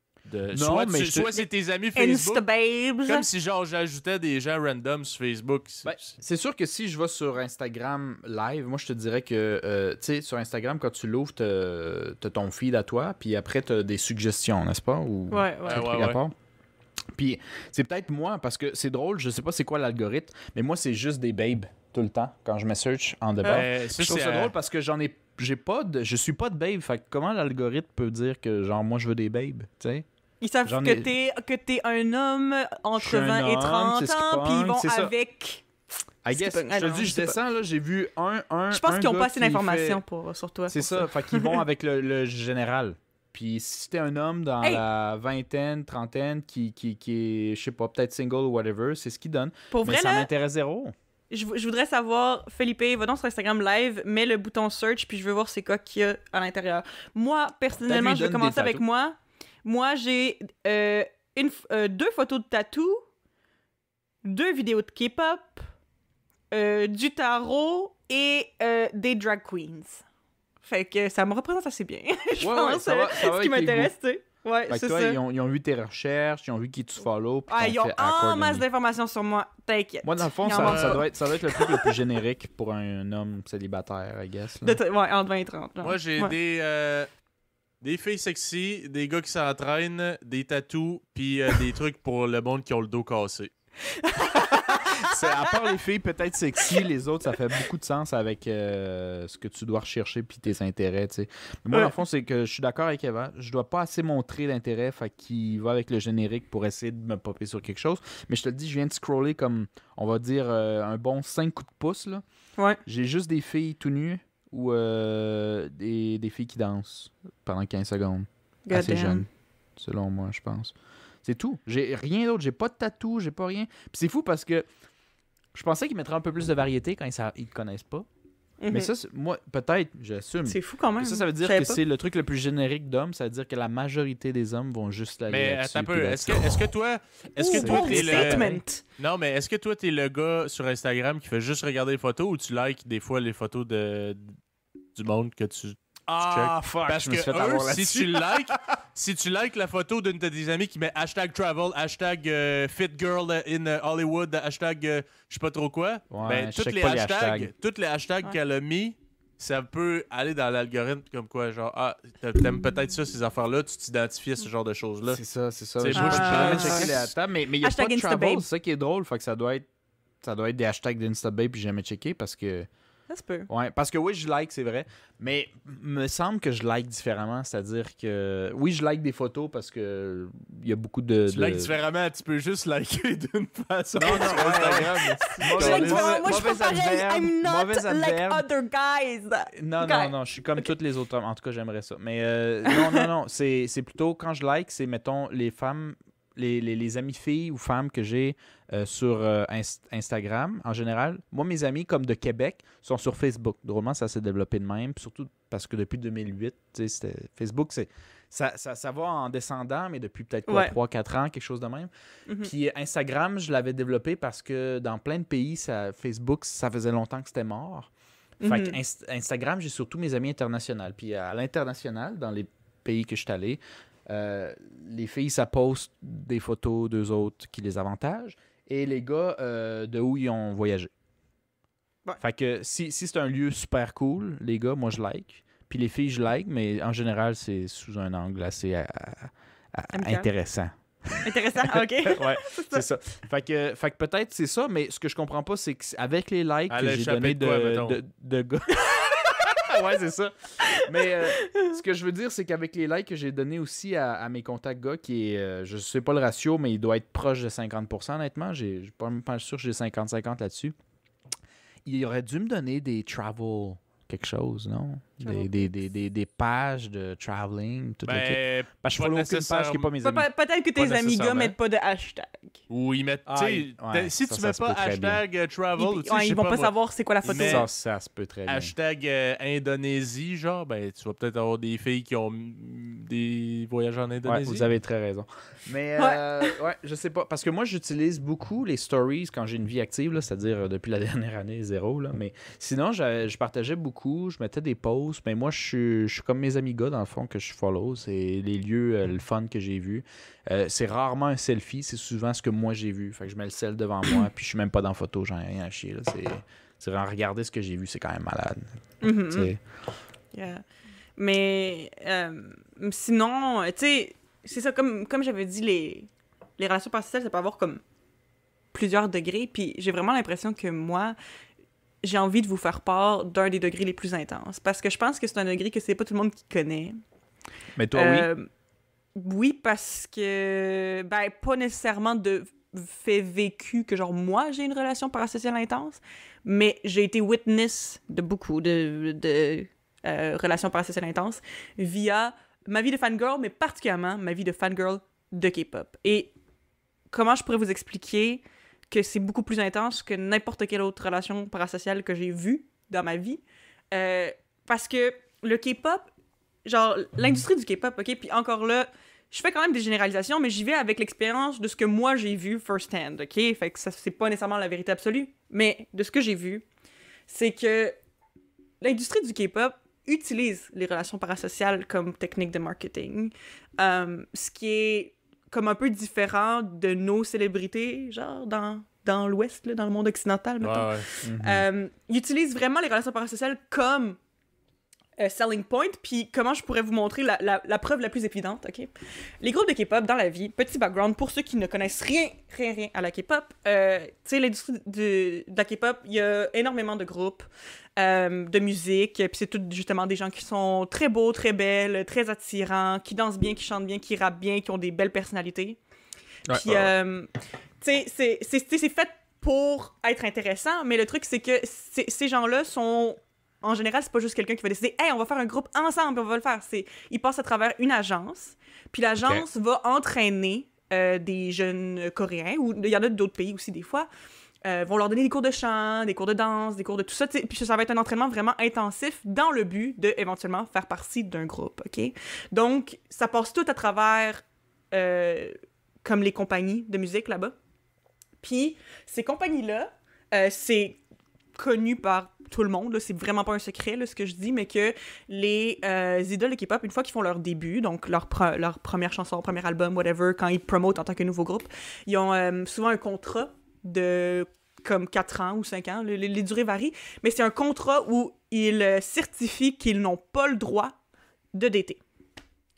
Soit c'est tes amis Facebook. Instababes. Comme si genre j'ajoutais des gens random sur Facebook. C'est sûr que si je vais sur Instagram live, moi je te dirais que tu sais, sur Instagram, quand tu l'ouvres, t'as ton feed à toi, puis après t'as des suggestions, n'est-ce pas? Ou ouais. Puis c'est peut-être moi, parce que c'est drôle, je sais pas c'est quoi l'algorithme, mais moi c'est juste des babes tout le temps quand je me search en débat. Je trouve ça drôle parce que je suis pas de babe, fait que comment l'algorithme peut dire que genre moi je veux des babes, tu sais? Ils savent que t'es un homme entre 20 et 30 ans, puis ils vont avec... I guess, je te dis, je descends, là, j'ai vu un je pense qu'ils n'ont pas assez d'informations fait... sur toi. C'est ça, fait qu'ils vont avec le général. Puis si t'es un homme dans la vingtaine, trentaine, qui est, je sais pas, peut-être single ou whatever, c'est ce qu'ils donnent. Pour mais vrai, ça là, m'intéresse zéro. Je voudrais savoir, Felipe, va donc sur Instagram Live, mets le bouton search, puis je veux voir c'est quoi qu'il y a à l'intérieur. Moi, personnellement, je vais commencer avec moi. Moi, j'ai 2 photos de tatou, 2 vidéos de K-pop, du tarot et des drag queens. Fait que ça me représente assez bien. Je pense ça va ce qui m'intéresse, tu sais. Ouais, c'est ça. Ils ont vu tes recherches, ils ont vu qui tu follow. Ils ont en masse d'informations sur moi. T'inquiète. Moi, dans le fond, ça doit être le truc le plus générique pour un homme célibataire, I guess. Entre 20 et 30. Moi, j'ai des filles sexy, des gars qui s'entraînent, des tatous, puis des trucs pour le monde qui ont le dos cassé. À part les filles peut-être sexy, les autres, ça fait beaucoup de sens avec ce que tu dois rechercher puis tes intérêts, tu sais. Moi, dans le fond, c'est que je suis d'accord avec Eva. Je dois pas assez montrer d'intérêt, fait qu'il va avec le générique pour essayer de me popper sur quelque chose. Mais je te le dis, je viens de scroller comme, on va dire, un bon 5 coups de pouce, là. Ouais. J'ai juste des filles tout nues ou des filles qui dansent pendant 15 secondes. Assez jeunes, selon moi, je pense. C'est tout. J'ai rien d'autre. J'ai pas de tatou, j'ai pas rien. Puis c'est fou parce que je pensais qu'ils mettraient un peu plus de variété quand ils te connaissent pas. Mais ça, moi, peut-être, j'assume. C'est fou quand même. Ça veut dire que c'est le truc le plus générique d'hommes. Ça veut dire que la majorité des hommes vont juste aller mais là-dessus. Attends un peu. Est-ce que toi t'es statement. Non, mais est-ce que toi, t'es le gars sur Instagram qui fait juste regarder les photos ou tu likes des fois les photos du monde que tu... Fuck, parce que si tu likes la photo d'une de tes amis qui met #travel, #fitgirl in Hollywood, je sais pas trop quoi, toutes les hashtags qu'elle a mis, ça peut aller dans l'algorithme comme quoi, genre, t'aimes peut-être ça, ces affaires-là, tu t'identifies à ce genre de choses-là. C'est ça. Moi, je peux jamais checker les hashtags, mais il y a pas de travel, c'est ça qui est drôle, fait que ça doit être des hashtags d'Instababe puis jamais checké parce que Ça se peut. Ouais, parce que oui, je like, c'est vrai. Mais me semble que je like différemment. C'est-à-dire que oui, je like des photos parce que il y a beaucoup de. Tu likes différemment, tu peux juste liker d'une façon Non, non, sur Instagram. Je like différemment. Moi, je suis pas mauvais pareil. adverbe, I'm not mauvais like adverbe. other guys. Non, Okay. non, je suis comme toutes les autres hommes. En tout cas, j'aimerais ça. Mais non. C'est plutôt quand je like, c'est, mettons, les femmes, les amies filles ou femmes que j'ai sur Instagram, en général. Moi, mes amis, comme de Québec, sont sur Facebook. Drôlement, ça s'est développé de même. Puis surtout parce que depuis 2008, Facebook, ça va en descendant, mais depuis peut-être Ouais. 3-4 ans, quelque chose de même. Puis Instagram, je l'avais développé parce que dans plein de pays, Facebook, ça faisait longtemps que c'était mort. Fait que Instagram, j'ai surtout mes amis internationaux. Puis à l'international, dans les pays que je suis allé, les filles, ça poste des photos d'eux autres qui les avantagent. Et les gars, de où ils ont voyagé. Ouais. Fait que si c'est un lieu super cool, les gars, moi, je like. Puis les filles, je like, mais en général, c'est sous un angle assez Amical. intéressant. Intéressant, ok. Ouais, c'est ça. Fait que peut-être c'est ça, mais ce que je comprends pas, c'est qu'avec les likes Elle a que j'ai échappé donné de quoi, mettons? de gars. Ouais, c'est ça. Mais ce que je veux dire, c'est qu'avec les likes que j'ai donnés aussi à mes contacts gars, qui est, je sais pas le ratio, mais il doit être proche de 50%, honnêtement. Je suis pas sûr que j'ai 50-50 là-dessus. Il aurait dû me donner des travel quelque chose, non? Des pages de traveling, tout le kit. Parce que je follow aucune page qui n'est pas mes amis. Peut-être que tes Pas amis gars nécessairement. mettent pas de hashtag. Ou ils mettent. Ah, tu sais, ouais, si ça tu mets se peut pas très bien. hashtag travel, tu sais, je sais Ils vont pas moi, savoir c'est quoi la photo. Mais- Ça se peut très bien. hashtag Indonésie, genre, ben tu vas peut-être avoir des filles qui ont des voyages en Ouais, Indonésie. vous avez très raison. Mais ouais, je sais pas. Parce que moi, j'utilise beaucoup les stories quand j'ai une vie active, là, c'est-à-dire depuis la dernière année, 0. Là. Mais sinon, je partageais beaucoup, je mettais des posts. Mais moi, je suis comme mes amis gars, dans le fond, que je follow. C'est les lieux, le fun que j'ai vu. C'est rarement un selfie, c'est souvent ce que moi j'ai vu. Fait que je mets le sel devant moi, puis je suis même pas dans la photo, j'en ai rien à chier. Là. C'est vraiment regarder ce que j'ai vu, c'est quand même malade. Mhm. Tu sais. Yeah. Mais sinon, tu sais, c'est ça, comme j'avais dit, les relations pansexuelles, ça peut avoir comme plusieurs degrés. Puis j'ai vraiment l'impression que moi, j'ai envie de vous faire part d'un des degrés les plus intenses. Parce que je pense que c'est un degré que c'est pas tout le monde qui connaît. Mais toi, oui. Oui, parce que, ben, pas nécessairement de fait vécu que, genre, moi, j'ai une relation parasociale intense, mais j'ai été witness de beaucoup de relations parasociales intenses via ma vie de fangirl, mais particulièrement ma vie de fangirl de K-pop. Et comment je pourrais vous expliquer que c'est beaucoup plus intense que n'importe quelle autre relation parasociale que j'ai vue dans ma vie? Parce que le K-pop, genre, l'industrie du K-pop, OK? Puis encore là, je fais quand même des généralisations, mais j'y vais avec l'expérience de ce que moi j'ai vu first-hand, OK? Fait que ça, c'est pas nécessairement la vérité absolue, mais de ce que j'ai vu, c'est que l'industrie du K-pop utilise les relations parasociales comme technique de marketing, ce qui est comme un peu différent de nos célébrités, genre dans l'Ouest, là, dans le monde occidental, mettons. Ouais. Ils utilisent vraiment les relations parasociales comme selling point, puis comment je pourrais vous montrer la preuve la plus évidente, OK? Les groupes de K-pop dans la vie, petit background, pour ceux qui ne connaissent rien à la K-pop, tu sais, l'industrie de la K-pop, il y a énormément de groupes de musique, puis c'est tout justement des gens qui sont très beaux, très belles, très attirants, qui dansent bien, qui chantent bien, qui rappent bien, qui ont des belles personnalités. Ouais, Puis, tu sais, c'est fait pour être intéressant, mais le truc, c'est que ces gens-là sont... En général, c'est pas juste quelqu'un qui va décider « Hey, on va faire un groupe ensemble, on va le faire. » Ils passent à travers une agence, puis l'agence va entraîner des jeunes Coréens, ou il y en a d'autres pays aussi des fois, vont leur donner des cours de chant, des cours de danse, des cours de tout ça, puis ça va être un entraînement vraiment intensif dans le but de éventuellement faire partie d'un groupe, OK? Donc, ça passe tout à travers comme les compagnies de musique là-bas. Puis, ces compagnies-là, c'est connu par tout le monde, là, c'est vraiment pas un secret là, ce que je dis, mais que les idoles de K-pop, une fois qu'ils font leur début, donc leur première chanson, premier album, whatever, quand ils promotent en tant que nouveau groupe, ils ont souvent un contrat de comme 4 ans ou 5 ans, les durées varient, mais c'est un contrat où ils certifient qu'ils n'ont pas le droit de dater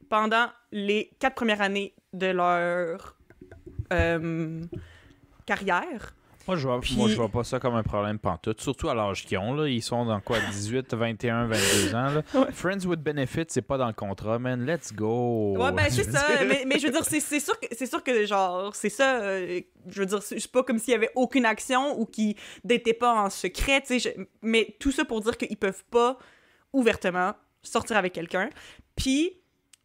pendant les 4 premières années de leur carrière. Moi, je vois pas ça comme un problème pantoute. Surtout à l'âge qu'ils ont. Là. Ils sont dans quoi, 18, 21, 22 ans. Là. Ouais. Friends with benefits, c'est pas dans le contrat, man. Let's go. Ouais, ben c'est ça. Mais je veux dire, c'est sûr que genre, c'est ça. Je veux dire, c'est pas comme s'il y avait aucune action ou qu'ils n'étaient pas en secret, tu sais. Mais tout ça pour dire qu'ils peuvent pas ouvertement sortir avec quelqu'un. Puis,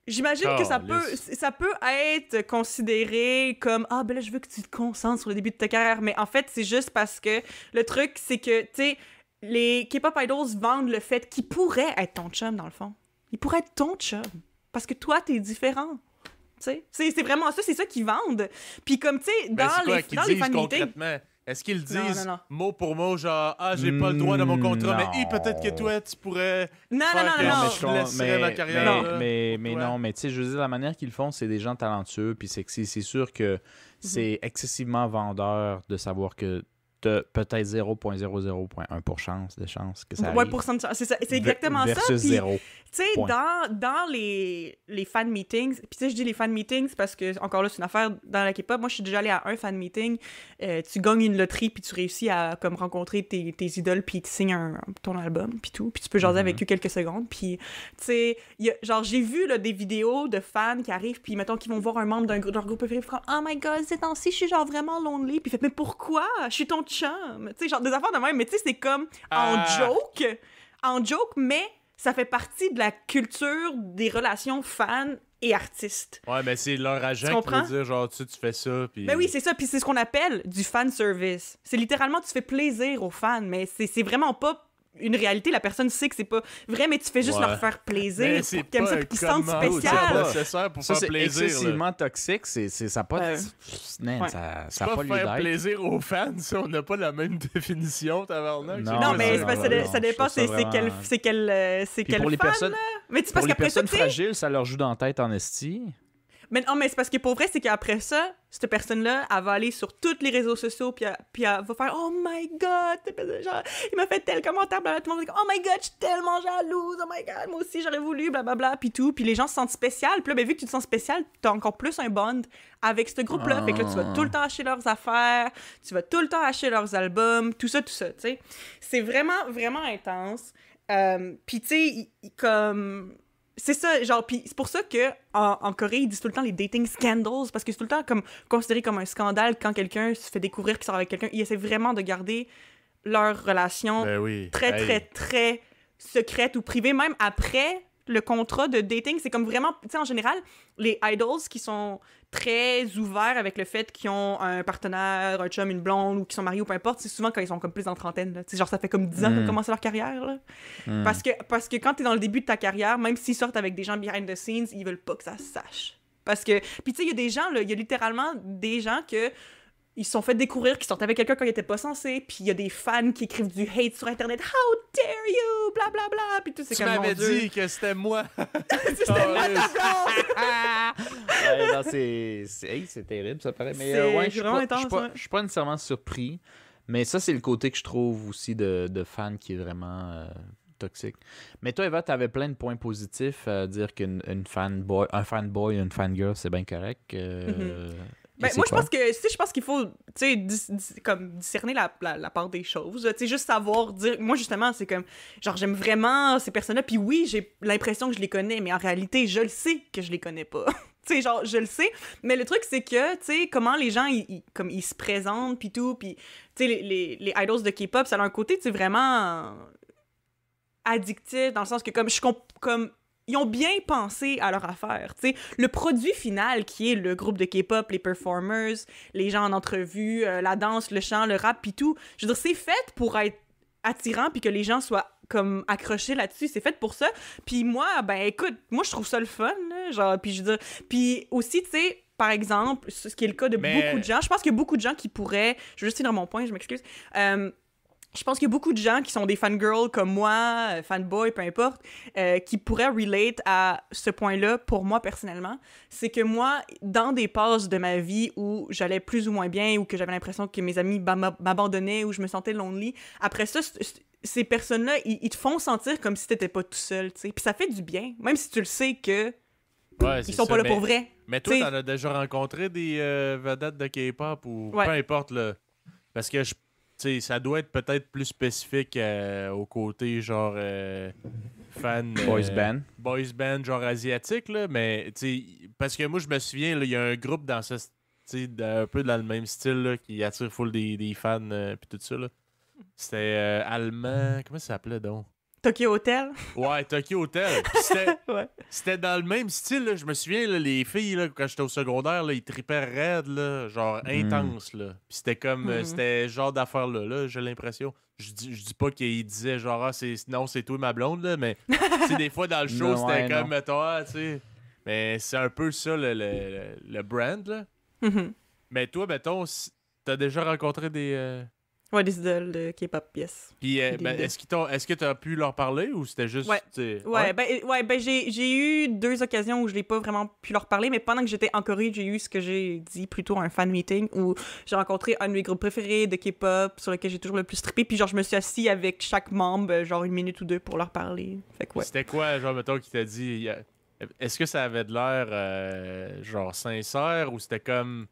j'imagine que ça peut être considéré comme « Ah, ben là, je veux que tu te concentres sur le début de ta carrière. » Mais en fait, c'est juste parce que le truc, c'est que, tu sais, les K-pop idols vendent le fait qu'ils pourraient être ton chum, dans le fond. Ils pourraient être ton chum. Parce que toi, t'es différent. Tu sais, c'est vraiment ça, c'est ça qu'ils vendent. Puis comme, tu sais, dans les fan meetings... Est-ce qu'ils disent non. mot pour mot, genre, ah, j'ai pas le droit dans mon contrat, mais peut-être que toi, tu pourrais. Non. Je laisserais ma carrière. Mais non, mais tu sais, je veux dire, la manière qu'ils le font, c'est des gens talentueux, puis c'est sûr que c'est excessivement vendeur de savoir que t'as peut-être 0,001% de chance que ça arrive. Ouais, c'est ça. C'est exactement ça. Versus 0. Tu sais, dans les fan meetings, puis tu sais, je dis les fan meetings parce que, encore là, c'est une affaire dans la K-pop. Moi, je suis déjà allée à un fan meeting. Tu gagnes une loterie, puis tu réussis à comme rencontrer tes idoles, puis ils te signent ton album, puis tout. Puis tu peux jaser avec eux quelques secondes. Puis, tu sais, genre, j'ai vu là, des vidéos de fans qui arrivent, puis mettons qu'ils vont voir un membre de leur groupe préféré, puis « Oh my God, ces temps-ci, je suis genre vraiment lonely. » Puis fait « Mais pourquoi? Je suis ton chum. » Tu sais, genre des affaires de même. Mais tu sais, c'est comme en joke, mais ça fait partie de la culture des relations fans et artistes. Ouais, mais c'est leur agent qui peut dire, genre, tu fais ça. Puis... Ben oui, c'est ça. Puis c'est ce qu'on appelle du fan service. C'est littéralement, tu fais plaisir aux fans, mais c'est vraiment pas une réalité. La personne sait que c'est pas vrai, mais tu fais juste leur faire plaisir. Mais pour qu'ils aiment ça, pour qu'ils se sentent spécial. C'est nécessaire pour faire plaisir. C'est excessivement toxique. Ça pas... Ça pas faire plaisir aux fans, ça. On n'a pas la même définition, tabarnak. Non, mais ça dépend c'est quel pour les fan, personnes, là. Mais pour les personnes fragiles, ça leur joue dans la tête en esti. Mais non, mais c'est parce que pour vrai, c'est qu'après ça, cette personne-là, elle va aller sur tous les réseaux sociaux, puis elle va faire « Oh my God! Genre, il m'a fait tel commentaire, blablabla. » Tout le monde va dire « Oh my God, je suis tellement jalouse! Oh my God, moi aussi, j'aurais voulu, blablabla. » Puis tout. Puis les gens se sentent spécial. Puis là, ben, vu que tu te sens spécial, t'as encore plus un bond avec ce groupe-là. Fait que là, tu vas tout le temps acheter leurs affaires, tu vas tout le temps acheter leurs albums, tout ça, tu sais. C'est vraiment, vraiment intense. Puis tu sais, comme... C'est ça, genre, pis c'est pour ça que en Corée, ils disent tout le temps les dating scandals, parce que c'est tout le temps comme considéré comme un scandale quand quelqu'un se fait découvrir qu'il sort avec quelqu'un. Ils essaient vraiment de garder leur relation très secrète ou privée, même après le contrat de dating. C'est comme vraiment, tu sais, en général, les idols qui sont très ouverts avec le fait qu'ils ont un partenaire, un chum, une blonde, ou qu'ils sont mariés ou peu importe, c'est souvent quand ils sont comme plus en trentaine, là. Genre, ça fait comme 10 ans qu'ils ont commencé leur carrière, là. Parce que quand t'es dans le début de ta carrière, même s'ils sortent avec des gens behind the scenes, ils veulent pas que ça se sache. Parce que... Puis tu sais, il y a des gens, là, il y a littéralement des gens que... Ils se sont fait découvrir qu'ils sortaient avec quelqu'un quand ils étaient pas censés, puis il y a des fans qui écrivent du hate sur Internet. « How dare you! » Blablabla, bla, bla, puis tout, c'est tu comme... Tu m'avais dit que c'était moi! C'était moi ta blonde! C'est terrible, ça paraît. Mais ouais, je suis pas nécessairement surpris, mais ça, c'est le côté que je trouve aussi de fan qui est vraiment... toxique. Mais toi, Eva, t'avais plein de points positifs à dire un fanboy, une fangirl, c'est bien correct. Ben, moi, je pense qu'il faut, tu sais, comme discerner la part des choses. Tu sais, juste savoir dire... Moi, justement, c'est comme... Genre, j'aime vraiment ces personnes-là. Puis oui, j'ai l'impression que je les connais, mais en réalité, je le sais que je les connais pas. Tu sais, genre, je le sais. Mais le truc, c'est que, tu sais, comment les gens, ils se présentent, puis tout. Puis, tu sais, les idols de K-pop, ça a un côté, tu sais, vraiment addictif, dans le sens que, comme ils ont bien pensé à leur affaire, tu sais. Le produit final, qui est le groupe de K-pop, les performers, les gens en entrevue, la danse, le chant, le rap, puis tout, je veux dire, c'est fait pour être attirant, puis que les gens soient comme accrochés là-dessus, c'est fait pour ça. Puis moi, ben écoute, moi je trouve ça le fun, là, genre, puis je veux dire, puis aussi, tu sais, par exemple, ce qui est le cas de beaucoup de gens, je pense qu'il y a beaucoup de gens qui pourraient, je vais juste finir mon point, je m'excuse, je pense qu'il y a beaucoup de gens qui sont des fangirls comme moi, fanboys, peu importe, qui pourraient relate à ce point-là pour moi personnellement. C'est que moi, dans des passes de ma vie où j'allais plus ou moins bien, ou que j'avais l'impression que mes amis m'abandonnaient, ou je me sentais lonely, après ça, ces personnes-là, ils te font sentir comme si t'étais pas tout seul, tu sais. Puis ça fait du bien, même si tu le sais que ils sont pas là pour vrai. Mais toi, t'en as déjà rencontré des vedettes de K-pop ou peu importe, là. Parce que tu sais, ça doit être peut-être plus spécifique au côté genre fan. Boys band genre asiatique, là. Mais tu sais, parce que moi, je me souviens, il y a un groupe dans ce. Un peu dans le même style là, qui attire full des fans puis tout ça. Là. C'était allemand. Comment ça s'appelait donc? Tokyo Hotel. Ouais, Tokyo Hotel. C'était Ouais. c'était dans le même style. Là. Je me souviens, là, les filles, là, quand j'étais au secondaire, là, ils tripaient raide, là, genre intense. Là. Puis c'était comme. C'était genre d'affaire-là, là, j'ai l'impression. Je dis pas qu'ils disaient genre, non, c'est toi ma blonde, là, mais des fois dans le show, c'était comme toi, tu sais. Mais c'est un peu ça le brand, là. Mais toi, mettons, t'as déjà rencontré des. Ouais, des idoles de K-pop, yes. Puis, est-ce que t'as pu leur parler ou c'était juste. Ouais, ben j'ai eu 2 occasions où je n'ai pas vraiment pu leur parler, mais pendant que j'étais en Corée, j'ai eu ce que j'ai dit plutôt un fan meeting où j'ai rencontré un de mes groupes préférés de K-pop sur lequel j'ai toujours le plus trippé, puis genre je me suis assis avec chaque membre, genre 1 minute ou 2 pour leur parler. Fait que ouais. C'était quoi, genre, mettons, qui t'a dit. Est-ce que ça avait de l'air, genre, sincère ou c'était comme.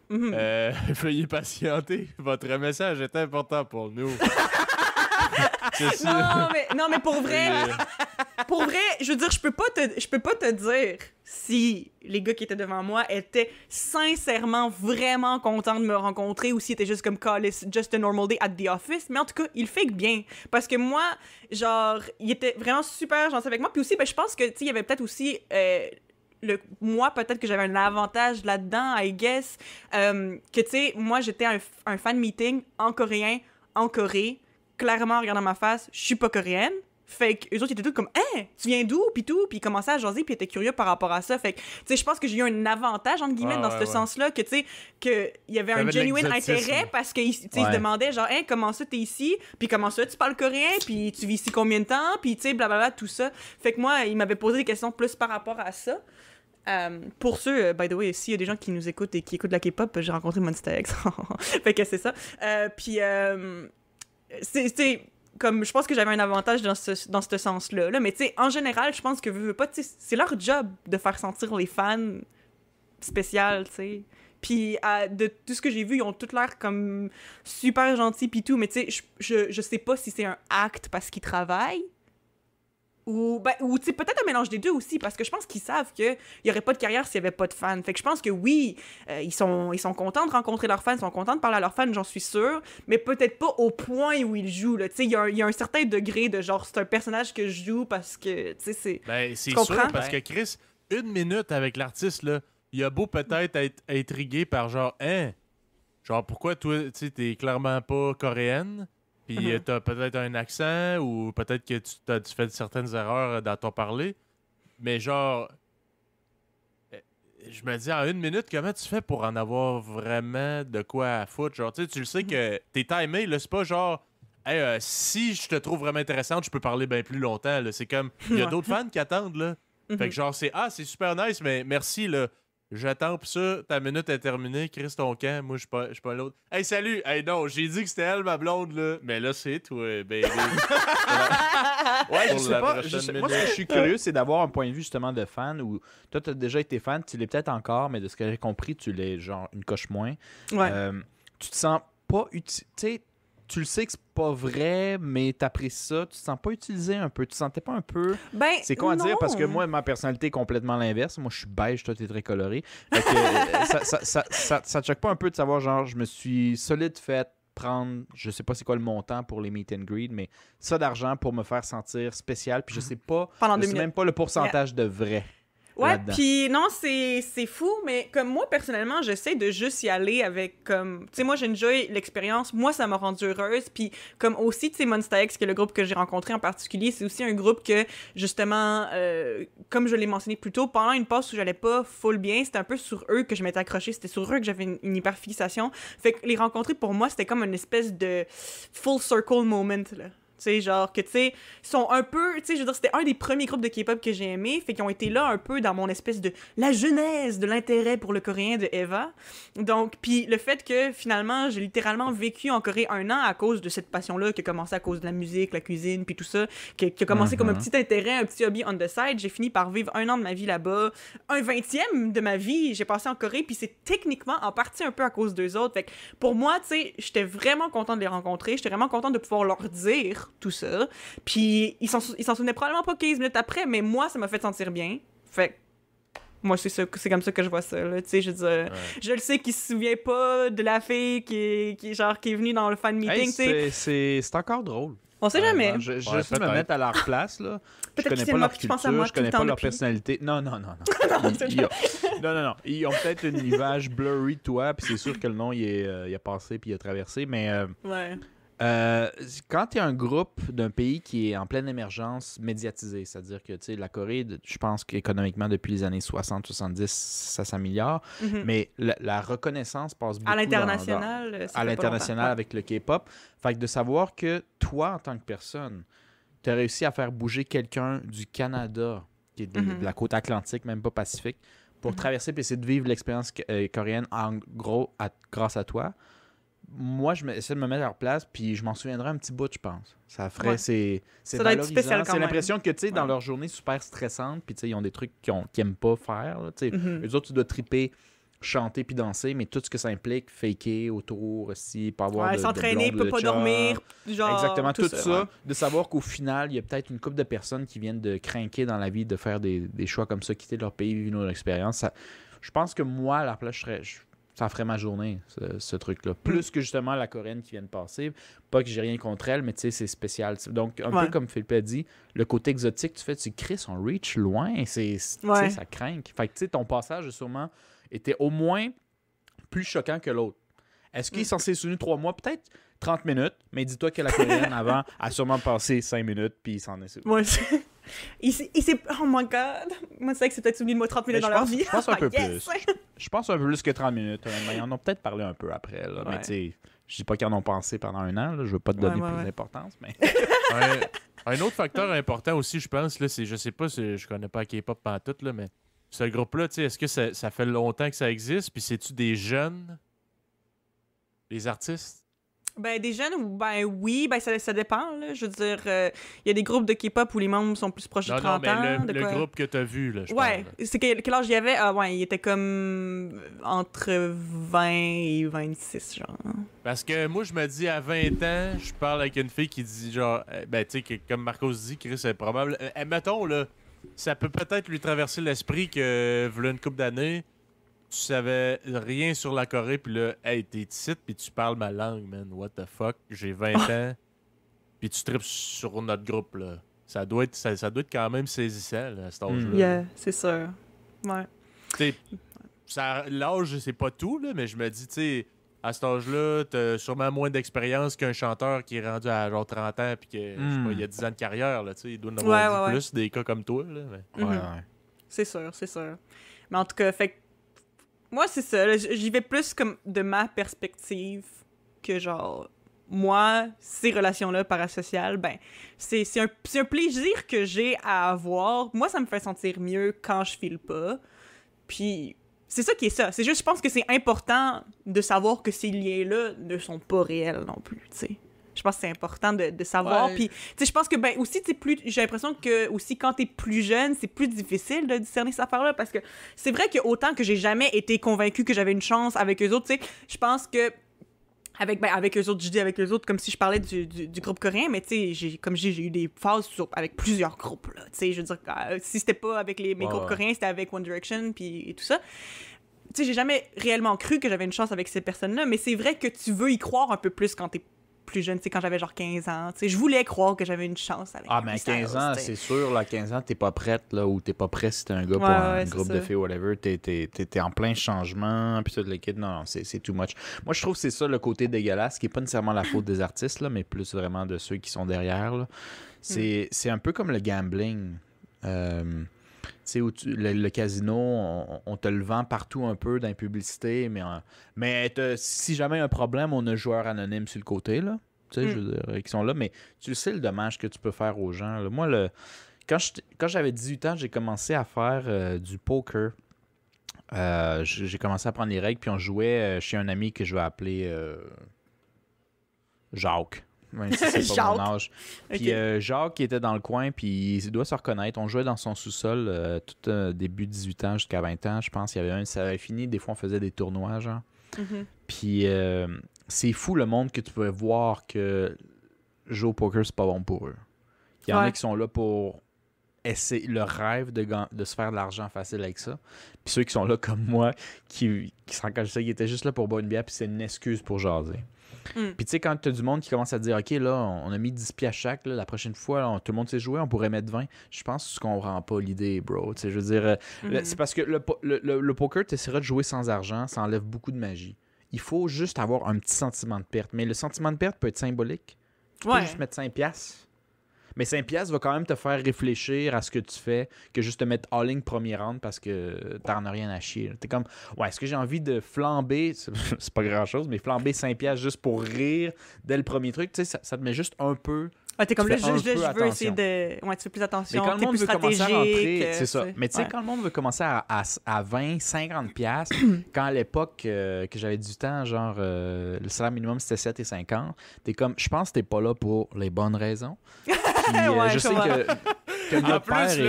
Veuillez patienter. Votre message est important pour nous. non, mais pour vrai, je veux dire, je peux pas te dire si les gars qui étaient devant moi étaient sincèrement vraiment contents de me rencontrer ou s'ils étaient juste comme call it's just a normal day at the office. Mais en tout cas, ils fake bien. Parce que moi, genre, il était vraiment super gentil avec moi. Puis aussi, ben, je pense que, tu sais, il y avait peut-être aussi. Moi, peut-être que j'avais un avantage là-dedans, I guess, que, tu sais, moi, j'étais un fan meeting en coréen, en Corée, clairement, en regardant ma face, je suis pas coréenne, fait que eux autres, ils étaient tous comme « Hein, tu viens d'où? » Puis tout, puis ils commençaient à jaser, puis ils étaient curieux par rapport à ça, fait que, tu sais, je pense que j'ai eu un avantage, entre guillemets, dans ce sens-là, que, tu sais, qu'il y avait un genuine intérêt, parce qu'ils se demandaient, genre « Hein, comment ça, t'es ici? Puis comment ça, tu parles coréen? Puis tu vis ici combien de temps? Puis, tu sais, blablabla, tout ça. » Fait que moi, ils m'avaient posé des questions plus par rapport à ça. Pour ceux, by the way, s'il y a des gens qui nous écoutent et qui écoutent de la K-pop, j'ai rencontré Monsta X. Fait que c'est ça. Puis, c'est comme, je pense que j'avais un avantage dans ce sens-là. Là. Mais tu sais, en général, je pense que veux pas, c'est leur job de faire sentir les fans spéciales, tu sais. Puis, de tout ce que j'ai vu, ils ont tous l'air comme super gentils pis tout. Mais tu sais, je sais pas si c'est un acte parce qu'ils travaillent. Ou tu sais, peut-être un mélange des deux aussi, parce que je pense qu'ils savent qu'il n'y aurait pas de carrière s'il n'y avait pas de fans. Fait que je pense que oui, ils sont contents de rencontrer leurs fans, ils sont contents de parler à leurs fans, j'en suis sûre, mais peut-être pas au point où ils jouent. Tu sais, il y a un certain degré de genre, c'est un personnage que je joue parce que, tu sais, c'est... Ben, c'est sûr, parce que Chris, 1 minute avec l'artiste, là, il a beau peut-être être intrigué par genre, hein, genre, pourquoi toi, tu sais, t'es clairement pas coréenne? Puis t'as peut-être un accent ou peut-être que tu fais certaines erreurs dans ton parler. Mais genre, je me dis, en 1 minute, comment tu fais pour en avoir vraiment de quoi à foutre? Genre, tu le sais que t'es timé, là, c'est pas genre, hey, si je te trouve vraiment intéressante, je peux parler bien plus longtemps. Là. C'est comme, il y a d'autres fans qui attendent, là. Fait que genre, c'est super nice, mais merci, là. J'attends pour ça, ta minute est terminée, Chris ton camp, moi je suis pas l'autre. Hey salut! Hey non, j'ai dit que c'était elle ma blonde là, mais là c'est toi, baby. Ouais, je sais pas. Moi, ce que je suis curieux, c'est d'avoir un point de vue justement de fan où toi t'as déjà été fan, tu l'es peut-être encore, mais de ce que j'ai compris, tu l'es genre une coche moins. Ouais. Tu te sens pas utile. Tu sais, tu le sais que c'est pas vrai, mais t'apprécies ça, tu te sens pas utilisé un peu, tu te sentais pas un peu... Ben, c'est con à dire, parce que moi, ma personnalité est complètement l'inverse. Moi, je suis beige, toi, t'es très coloré. Fait que, ça te choque pas un peu de savoir, genre, je me suis solide fait prendre, je sais pas c'est quoi le montant pour les meet and greet, mais ça d'argent pour me faire sentir spécial, puis je sais pas, je sais même pas le pourcentage de vrai. Ouais, puis non, c'est fou, mais comme moi, personnellement, j'essaie de juste y aller avec comme... Tu sais, moi, j'ai enjoy l'expérience. Moi, ça m'a rendue heureuse. Puis comme aussi, tu sais, Monsta X, qui est le groupe que j'ai rencontré en particulier, c'est aussi un groupe que, justement, comme je l'ai mentionné plus tôt, pendant une passe où j'allais pas full bien, c'était un peu sur eux que je m'étais accrochée. C'était sur eux que j'avais une hyperfixation. Fait que les rencontrer, pour moi, c'était comme une espèce de full circle moment, là. sais, genre que, tu sais, sont un peu, tu sais, je veux dire, c'était un des premiers groupes de K-pop que j'ai aimé, fait qu'ils ont été là un peu dans mon espèce de la genèse de l'intérêt pour le coréen de Eva. Donc, puis le fait que, finalement, j'ai littéralement vécu en Corée 1 an à cause de cette passion-là qui a commencé à cause de la musique, la cuisine, puis tout ça, qui a commencé comme un petit intérêt, un petit hobby on the side. J'ai fini par vivre 1 an de ma vie là-bas. Un 20e de ma vie, j'ai passé en Corée, puis c'est techniquement en partie un peu à cause d'eux autres. Fait que pour moi, tu sais, j'étais vraiment contente de les rencontrer, j'étais vraiment contente de pouvoir leur dire tout ça. Puis ils s'en souvenaient probablement pas 15 minutes après, mais moi, ça m'a fait sentir bien. Fait que moi, c'est comme ça que je vois ça, là. Tu sais, je veux dire, je le sais qu'il se souvient pas de la fille qui est venue dans le fan meeting, tu sais. C'est encore drôle. On sait jamais. Je vais me mettre à leur place, là. Je connais pas leur culture, je connais pas leur personnalité. Non. Non. Ils ont peut-être une image blurry de toi, puis c'est sûr que le nom, il a passé puis il a traversé, mais... quand tu es un groupe d'un pays qui est en pleine émergence médiatisée, c'est-à-dire que la Corée, je pense qu'économiquement, depuis les années 60-70, ça s'améliore, mais la reconnaissance passe beaucoup à l'international, à l'international avec le K-pop. Fait que de savoir que toi, en tant que personne, tu as réussi à faire bouger quelqu'un du Canada, qui est de la côte atlantique, même pas Pacifique, pour traverser et essayer de vivre l'expérience coréenne, en gros, grâce à toi. Moi, je essaie de me mettre à leur place, puis je m'en souviendrai un petit bout, je pense. Ça ferait, c'est ça doit être spécial quand c'est même. l'impression que, tu sais, dans leur journée super stressante, puis tu sais, ils ont des trucs qu'ils aiment pas faire, tu sais. Eux autres, tu dois triper, chanter puis danser, mais tout ce que ça implique, faker autour aussi, pas avoir de s'entraîner, peut pas dormir, genre... Exactement, tout ça. De savoir qu'au final, il y a peut-être une couple de personnes qui viennent de craquer dans la vie, de faire des choix comme ça, quitter leur pays, vivre une autre expérience. Je pense que moi, à leur place, ça ferait ma journée, ce truc-là. Plus que justement la Coréenne qui vient de passer. Pas que j'ai rien contre elle, mais tu sais, c'est spécial. Donc, un peu comme Philippe a dit, le côté exotique, tu crées son reach loin, ça craint. Fait que tu sais, ton passage a sûrement été au moins plus choquant que l'autre. Est-ce qu'il est censé se souvenir 3 mois? Peut-être 30 minutes, mais dis-toi que la Coréenne avant a sûrement passé 5 minutes, puis il s'en est souvenu. Ouais, il s'est... Oh my God! Moi, c'est vrai que c'est peut-être souvenu de moi 30 minutes dans leur vie. Je pense un peu plus. Je pense un peu plus que 30 minutes. Ils en ont peut-être parlé un peu après. Là, mais tu sais, je dis pas qu'ils en ont pensé pendant 1 an. Là, je veux pas te donner plus d'importance. Mais... un autre facteur important aussi, je pense, là, c'est, je sais pas, je connais pas K-pop pantoute, là, mais ce groupe-là, est-ce que ça fait longtemps que ça existe? Puis c'est-tu des jeunes? Les artistes? Ben, des jeunes, oui, ça dépend, là. Je veux dire, il y a des groupes de K-pop où les membres sont plus proches de 30 ans. Le groupe que t'as vu, là, je parle. Là. C'est quel âge il y avait? Il était comme entre 20 et 26, genre. Parce que moi, je me dis, à 20 ans, je parle avec une fille qui dit, genre, tu sais, comme Marcos dit, Chris, c'est probable. Mettons, là, ça peut peut-être lui traverser l'esprit que, voilà une couple d'années, tu savais rien sur la Corée, puis là, hey, t'es ici, puis tu parles ma langue, man. What the fuck? J'ai 20 ans, puis tu tripes sur notre groupe, là. Ça doit être quand même saisissant, là, à cet âge-là. Yeah, c'est sûr. Ouais. Tu sais, l'âge, c'est pas tout, là, mais je me dis, tu sais, à cet âge-là, t'as sûrement moins d'expérience qu'un chanteur qui est rendu à genre 30 ans, puis que, je sais pas, il y a 10 ans de carrière, là, tu sais, il doit en avoir plus des cas comme toi, là. Mais... C'est sûr. Mais en tout cas, fait moi, c'est ça. Là, j'y vais plus comme de ma perspective que genre, moi, ces relations-là parasociales, ben, c'est un plaisir que j'ai à avoir. Moi, ça me fait sentir mieux quand je file pas. Puis, c'est ça qui est ça. C'est juste, je pense que c'est important de savoir que ces liens-là ne sont pas réels non plus, tu sais. Je pense que c'est important de savoir. Puis, tu sais, je pense que, ben, aussi, j'ai l'impression que, aussi, quand t'es plus jeune, c'est plus difficile de discerner cette affaire-là, parce que c'est vrai que autant que j'ai jamais été convaincue que j'avais une chance avec eux autres, tu sais, je pense que, avec eux autres, je dis avec eux autres comme si je parlais du groupe coréen, mais tu sais, comme j'ai eu des phases avec plusieurs groupes, là, tu sais, je veux dire, si c'était pas avec mes groupes coréens, c'était avec One Direction, puis et tout ça. Tu sais, j'ai jamais réellement cru que j'avais une chance avec ces personnes-là, mais c'est vrai que tu veux y croire un peu plus quand t'es plus jeune, tu sais, quand j'avais genre 15 ans, tu sais, je voulais croire que j'avais une chance avec mais 15 ans, c'est sûr, là, 15 ans, t'es pas prête, là, ou t'es pas prêt si t'es un gars pour un groupe de filles, whatever, t'es en plein changement, puis tout le kid, non, c'est too much. Moi, je trouve que c'est ça le côté dégueulasse, qui est pas nécessairement la faute des artistes, là, mais plus vraiment de ceux qui sont derrière, là. C'est un peu comme le gambling. Tu sais, le casino, on te le vend partout un peu dans les publicités, mais si jamais il y a un problème, on a un joueur anonyme sur le côté, là. tu sais, je veux dire, qui sont là, mais tu le sais le dommage que tu peux faire aux gens. Là. Moi, quand j'avais 18 ans, j'ai commencé à faire du poker. J'ai commencé à prendre les règles, puis on jouait chez un ami que je vais appeler Jacques. Même si c'est pas mon âge. Puis Jacques qui était dans le coin, puis il doit se reconnaître. On jouait dans son sous-sol tout début 18 ans jusqu'à 20 ans, je pense. Il y avait ça avait fini. Des fois, on faisait des tournois, genre. Puis c'est fou le monde que tu peux voir que jouer au poker, c'est pas bon pour eux. Il y en a qui sont là pour essayer le rêve de se faire de l'argent facile avec ça. Puis ceux qui sont là comme moi, qui se rendent compte de ça, qui étaient juste là pour boire une bière, puis c'est une excuse pour jaser. Puis tu sais, quand tu as du monde qui commence à dire OK, là, on a mis 10 piastres chaque, là, la prochaine fois, là, tout le monde sait jouer, on pourrait mettre 20. Je pense que tu comprends pas l'idée, bro. Tu sais, je veux dire, c'est parce que le poker, tu essaieras de jouer sans argent, ça enlève beaucoup de magie. Il faut juste avoir un petit sentiment de perte. Mais le sentiment de perte peut être symbolique. Tu peux juste mettre 5 piastres. Mais 5 piastres va quand même te faire réfléchir à ce que tu fais que juste te mettre all-in premier round parce que t'en as rien à chier. T'es comme, est-ce que j'ai envie de flamber, c'est pas grand-chose, mais flamber 5 piastres juste pour rire dès le premier truc, tu sais, ça te met juste un peu... t'es comme là, je veux essayer de... Ouais, tu fais plus attention, mais quand le monde veut commencer à rentrer, c'est ça. Mais tu sais, quand le monde veut commencer à 20, 50 piastres, quand à l'époque que j'avais du temps, genre, le salaire minimum, c'était 7,50, t'es comme, je pense que t'es pas là pour les bonnes raisons. Puis, je sais que notre en plus,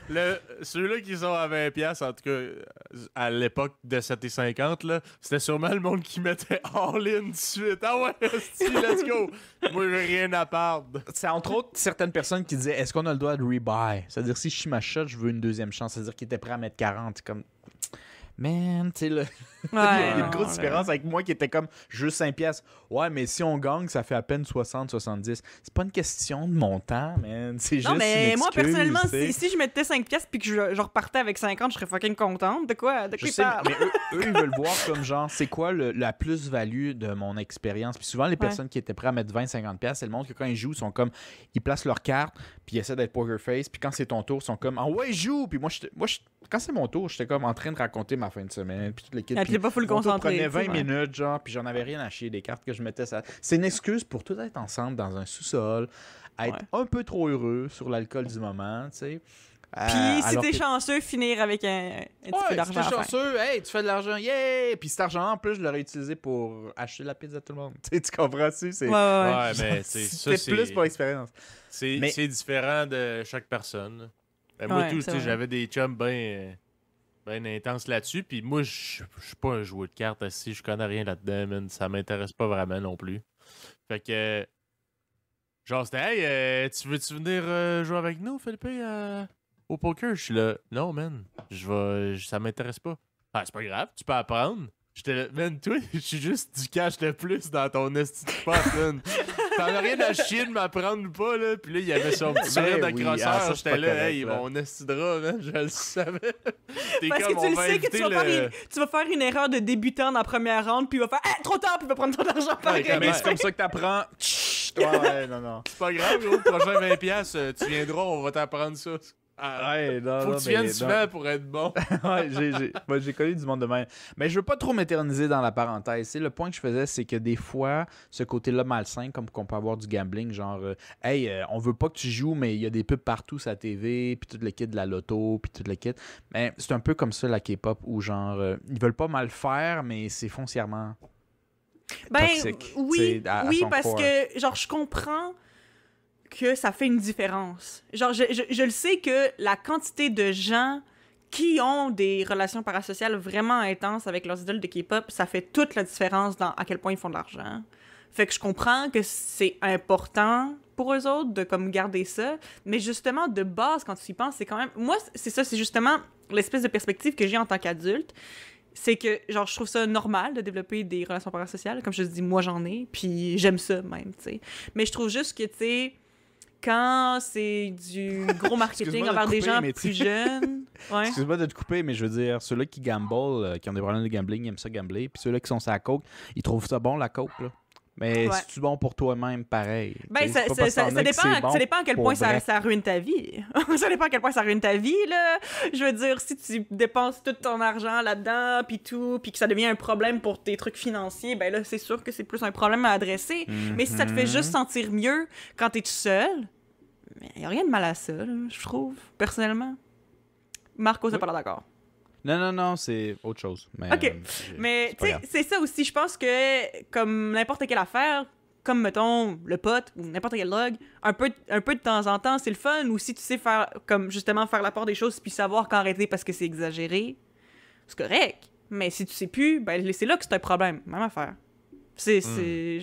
père ceux-là qui sont à 20$, en tout cas, à l'époque de 7,50$, là, c'était sûrement le monde qui mettait all-in tout de suite. Ah ouais, let's go! Moi, j'ai rien à perdre. C'est entre autres certaines personnes qui disaient est-ce qu'on a le droit de rebuy? C'est-à-dire, si je suis ma shot, je veux une deuxième chance. C'est-à-dire qu'ils étaient prêts à mettre 40. C'est comme... Man, tu sais, là. Il y a une grosse différence avec moi qui était comme juste 5 piastres. Ouais, mais si on gagne, ça fait à peine 60, 70. C'est pas une question de montant, man. C'est juste. Non, mais une excuse, moi, personnellement, t'sais. si je mettais 5 piastres puis que je repartais avec 50, je serais fucking contente. De quoi Je sais, parle? mais eux, ils veulent voir comme genre, c'est quoi la plus-value de mon expérience. Puis souvent, les personnes qui étaient prêtes à mettre 20, 50 piastres, c'est le monde que quand ils jouent, ils sont comme, ils placent leur carte, puis ils essaient d'être poker face. Puis quand c'est ton tour, ils sont comme, ah ouais, joue. Puis moi, quand c'est mon tour, j'étais comme en train de raconter ma fin de semaine. Puis toute l'équipe. Puis pas full concentré. Prenait 20 minutes, genre, puis j'en avais rien à chier des cartes que je mettais. Ça. C'est une excuse pour tout être ensemble dans un sous-sol, être un peu trop heureux sur l'alcool du moment, tu sais. Puis si t'es chanceux, finir avec un petit peu d'argent. Si t'es chanceux, hey, tu fais de l'argent, yeah! Puis cet argent, en plus, je l'aurais utilisé pour acheter la pizza à tout le monde. Tu comprends-tu? C'est... Ouais, mais c'est plus pour l'expérience. C'est différent de chaque personne. Moi, j'avais des chums bien intenses là-dessus. Puis moi, je suis pas un joueur de cartes. Si je connais rien là-dedans, man, ça m'intéresse pas vraiment non plus. Fait que, genre, c'était, hey, tu veux-tu venir jouer avec nous, Philippe, au poker? Je suis là, non, man, ça m'intéresse pas. Ah, c'est pas grave, tu peux apprendre. J'étais là, man, toi, je suis juste du cash de plus dans ton esti de spot, man. T'en as rien à chier de m'apprendre ou pas, là. Puis là, il y avait son petit sourire d'accrocheur. J'étais là, hey, mon esti de rat, man, je le savais. Parce que tu le sais que tu vas faire une erreur de débutant dans la première ronde, puis il va faire trop tard, puis il va prendre ton argent pareil. Mais c'est comme ça que t'apprends. Ouais, non. C'est pas grave, gros, le prochain 20$, tu viendras, on va t'apprendre ça. Faut que tu viennes souvent pour être bon. Ouais, j'ai connu du monde de même. Mais je veux pas trop m'éterniser dans la parenthèse. Le point que je faisais, c'est que des fois, ce côté-là malsain, comme qu'on peut avoir du gambling, genre, on veut pas que tu joues, mais il y a des pubs partout sur la TV, puis tout le kit de la loto, puis tout le kit. Mais c'est un peu comme ça, la K-pop, où genre, ils veulent pas mal faire, mais c'est foncièrement toxique. Oui, parce core. Que, genre, je comprends que ça fait une différence. Genre, je le sais que la quantité de gens qui ont des relations parasociales vraiment intenses avec leurs idoles de K-pop, ça fait toute la différence dans à quel point ils font de l'argent. Fait que je comprends que c'est important pour eux autres de comme garder ça, mais justement, de base, quand tu y penses, c'est quand même... Moi, c'est ça, c'est justement l'espèce de perspective que j'ai en tant qu'adulte. C'est que, genre, je trouve ça normal de développer des relations parasociales. Comme je te dis, moi, j'en ai, puis j'aime ça même, tu sais. Mais je trouve juste que, tu sais, quand c'est du gros marketing envers des gens plus jeunes... Ouais. Excuse-moi de te couper, mais je veux dire, ceux-là qui gamblent, qui ont des problèmes de gambling, ils aiment ça gambler. Puis ceux-là qui sont sur la coke, ils trouvent ça bon, la coke, là. Mais Ouais. c'est-tu bon pour toi-même, pareil? Ben, T'sais, c'est pas parce que ça t'en as que c'est bon ça dépend à quel pour point vrai. ça ruine ta vie. Ça dépend à quel point ça ruine ta vie, là. Je veux dire, si tu dépenses tout ton argent là-dedans, puis tout, puis que ça devient un problème pour tes trucs financiers, ben là, c'est sûr que c'est plus un problème à adresser. Mais si ça te fait juste sentir mieux quand t'es tout seul, il y a rien de mal à ça, là, je trouve, personnellement. Marco, c'est Oui. pas là d'accord. Non, c'est autre chose. Mais, OK. Mais, c'est pas tu sais, grave. c'est ça aussi. Je pense que, comme n'importe quelle affaire, comme, mettons, le pot ou n'importe quelle drogue, un peu de temps en temps, c'est le fun. Ou si tu sais faire, comme, justement, faire la part des choses puis savoir quand arrêter parce que c'est exagéré, c'est correct. Mais si tu sais plus, ben, c'est là que c'est un problème. Même affaire. J'ai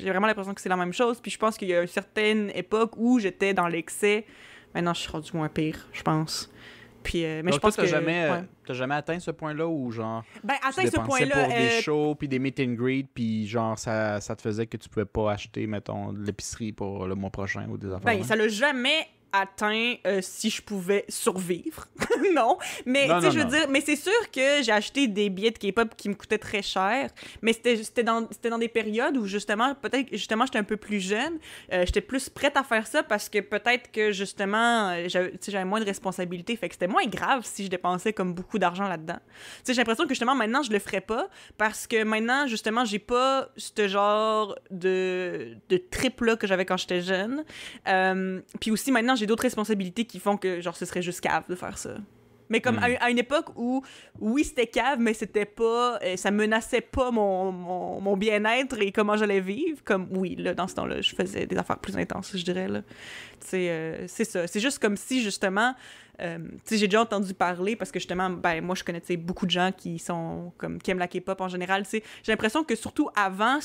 vraiment l'impression que c'est la même chose. Puis je pense qu'il y a une certaine époque où j'étais dans l'excès. Maintenant, je suis rendu moins pire, je pense. Puis, mais Donc, je pense toi, que... ouais. t'as jamais atteint ce point-là où, genre, Ben, tu atteindre ce dépensais point-là... pour des shows, puis des meet and greet, puis genre, ça te faisait que tu pouvais pas acheter, mettons, de l'épicerie pour le mois prochain ou des affaires. Ben, de ça l'a jamais atteint si je pouvais survivre. Non. Mais, Non, tu sais, non, je veux non. dire, mais c'est sûr que j'ai acheté des billets de K-pop qui me coûtaient très cher. Mais c'était dans des périodes où, justement, justement, j'étais un peu plus jeune. J'étais plus prête à faire ça parce que peut-être que, justement, j'avais moins de responsabilités. Fait que c'était moins grave si je dépensais comme beaucoup d'argent là-dedans. Tu sais, j'ai l'impression que, justement, maintenant, je le ferais pas parce que maintenant, justement, j'ai pas ce genre de trip-là que j'avais quand j'étais jeune. Puis aussi, maintenant, j'ai d'autres responsabilités qui font que, genre, ce serait juste cave de faire ça. Mais comme à une époque où, oui, c'était cave, mais c'était pas... ça menaçait pas mon bien-être et comment j'allais vivre. Comme, oui, là, dans ce temps-là, je faisais des affaires plus intenses, je dirais, là. C'est ça. C'est juste comme si, justement... tu sais, j'ai déjà entendu parler parce que justement, ben moi je connais beaucoup de gens qui aiment la K-pop en général. Tu sais, j'ai l'impression que surtout avant,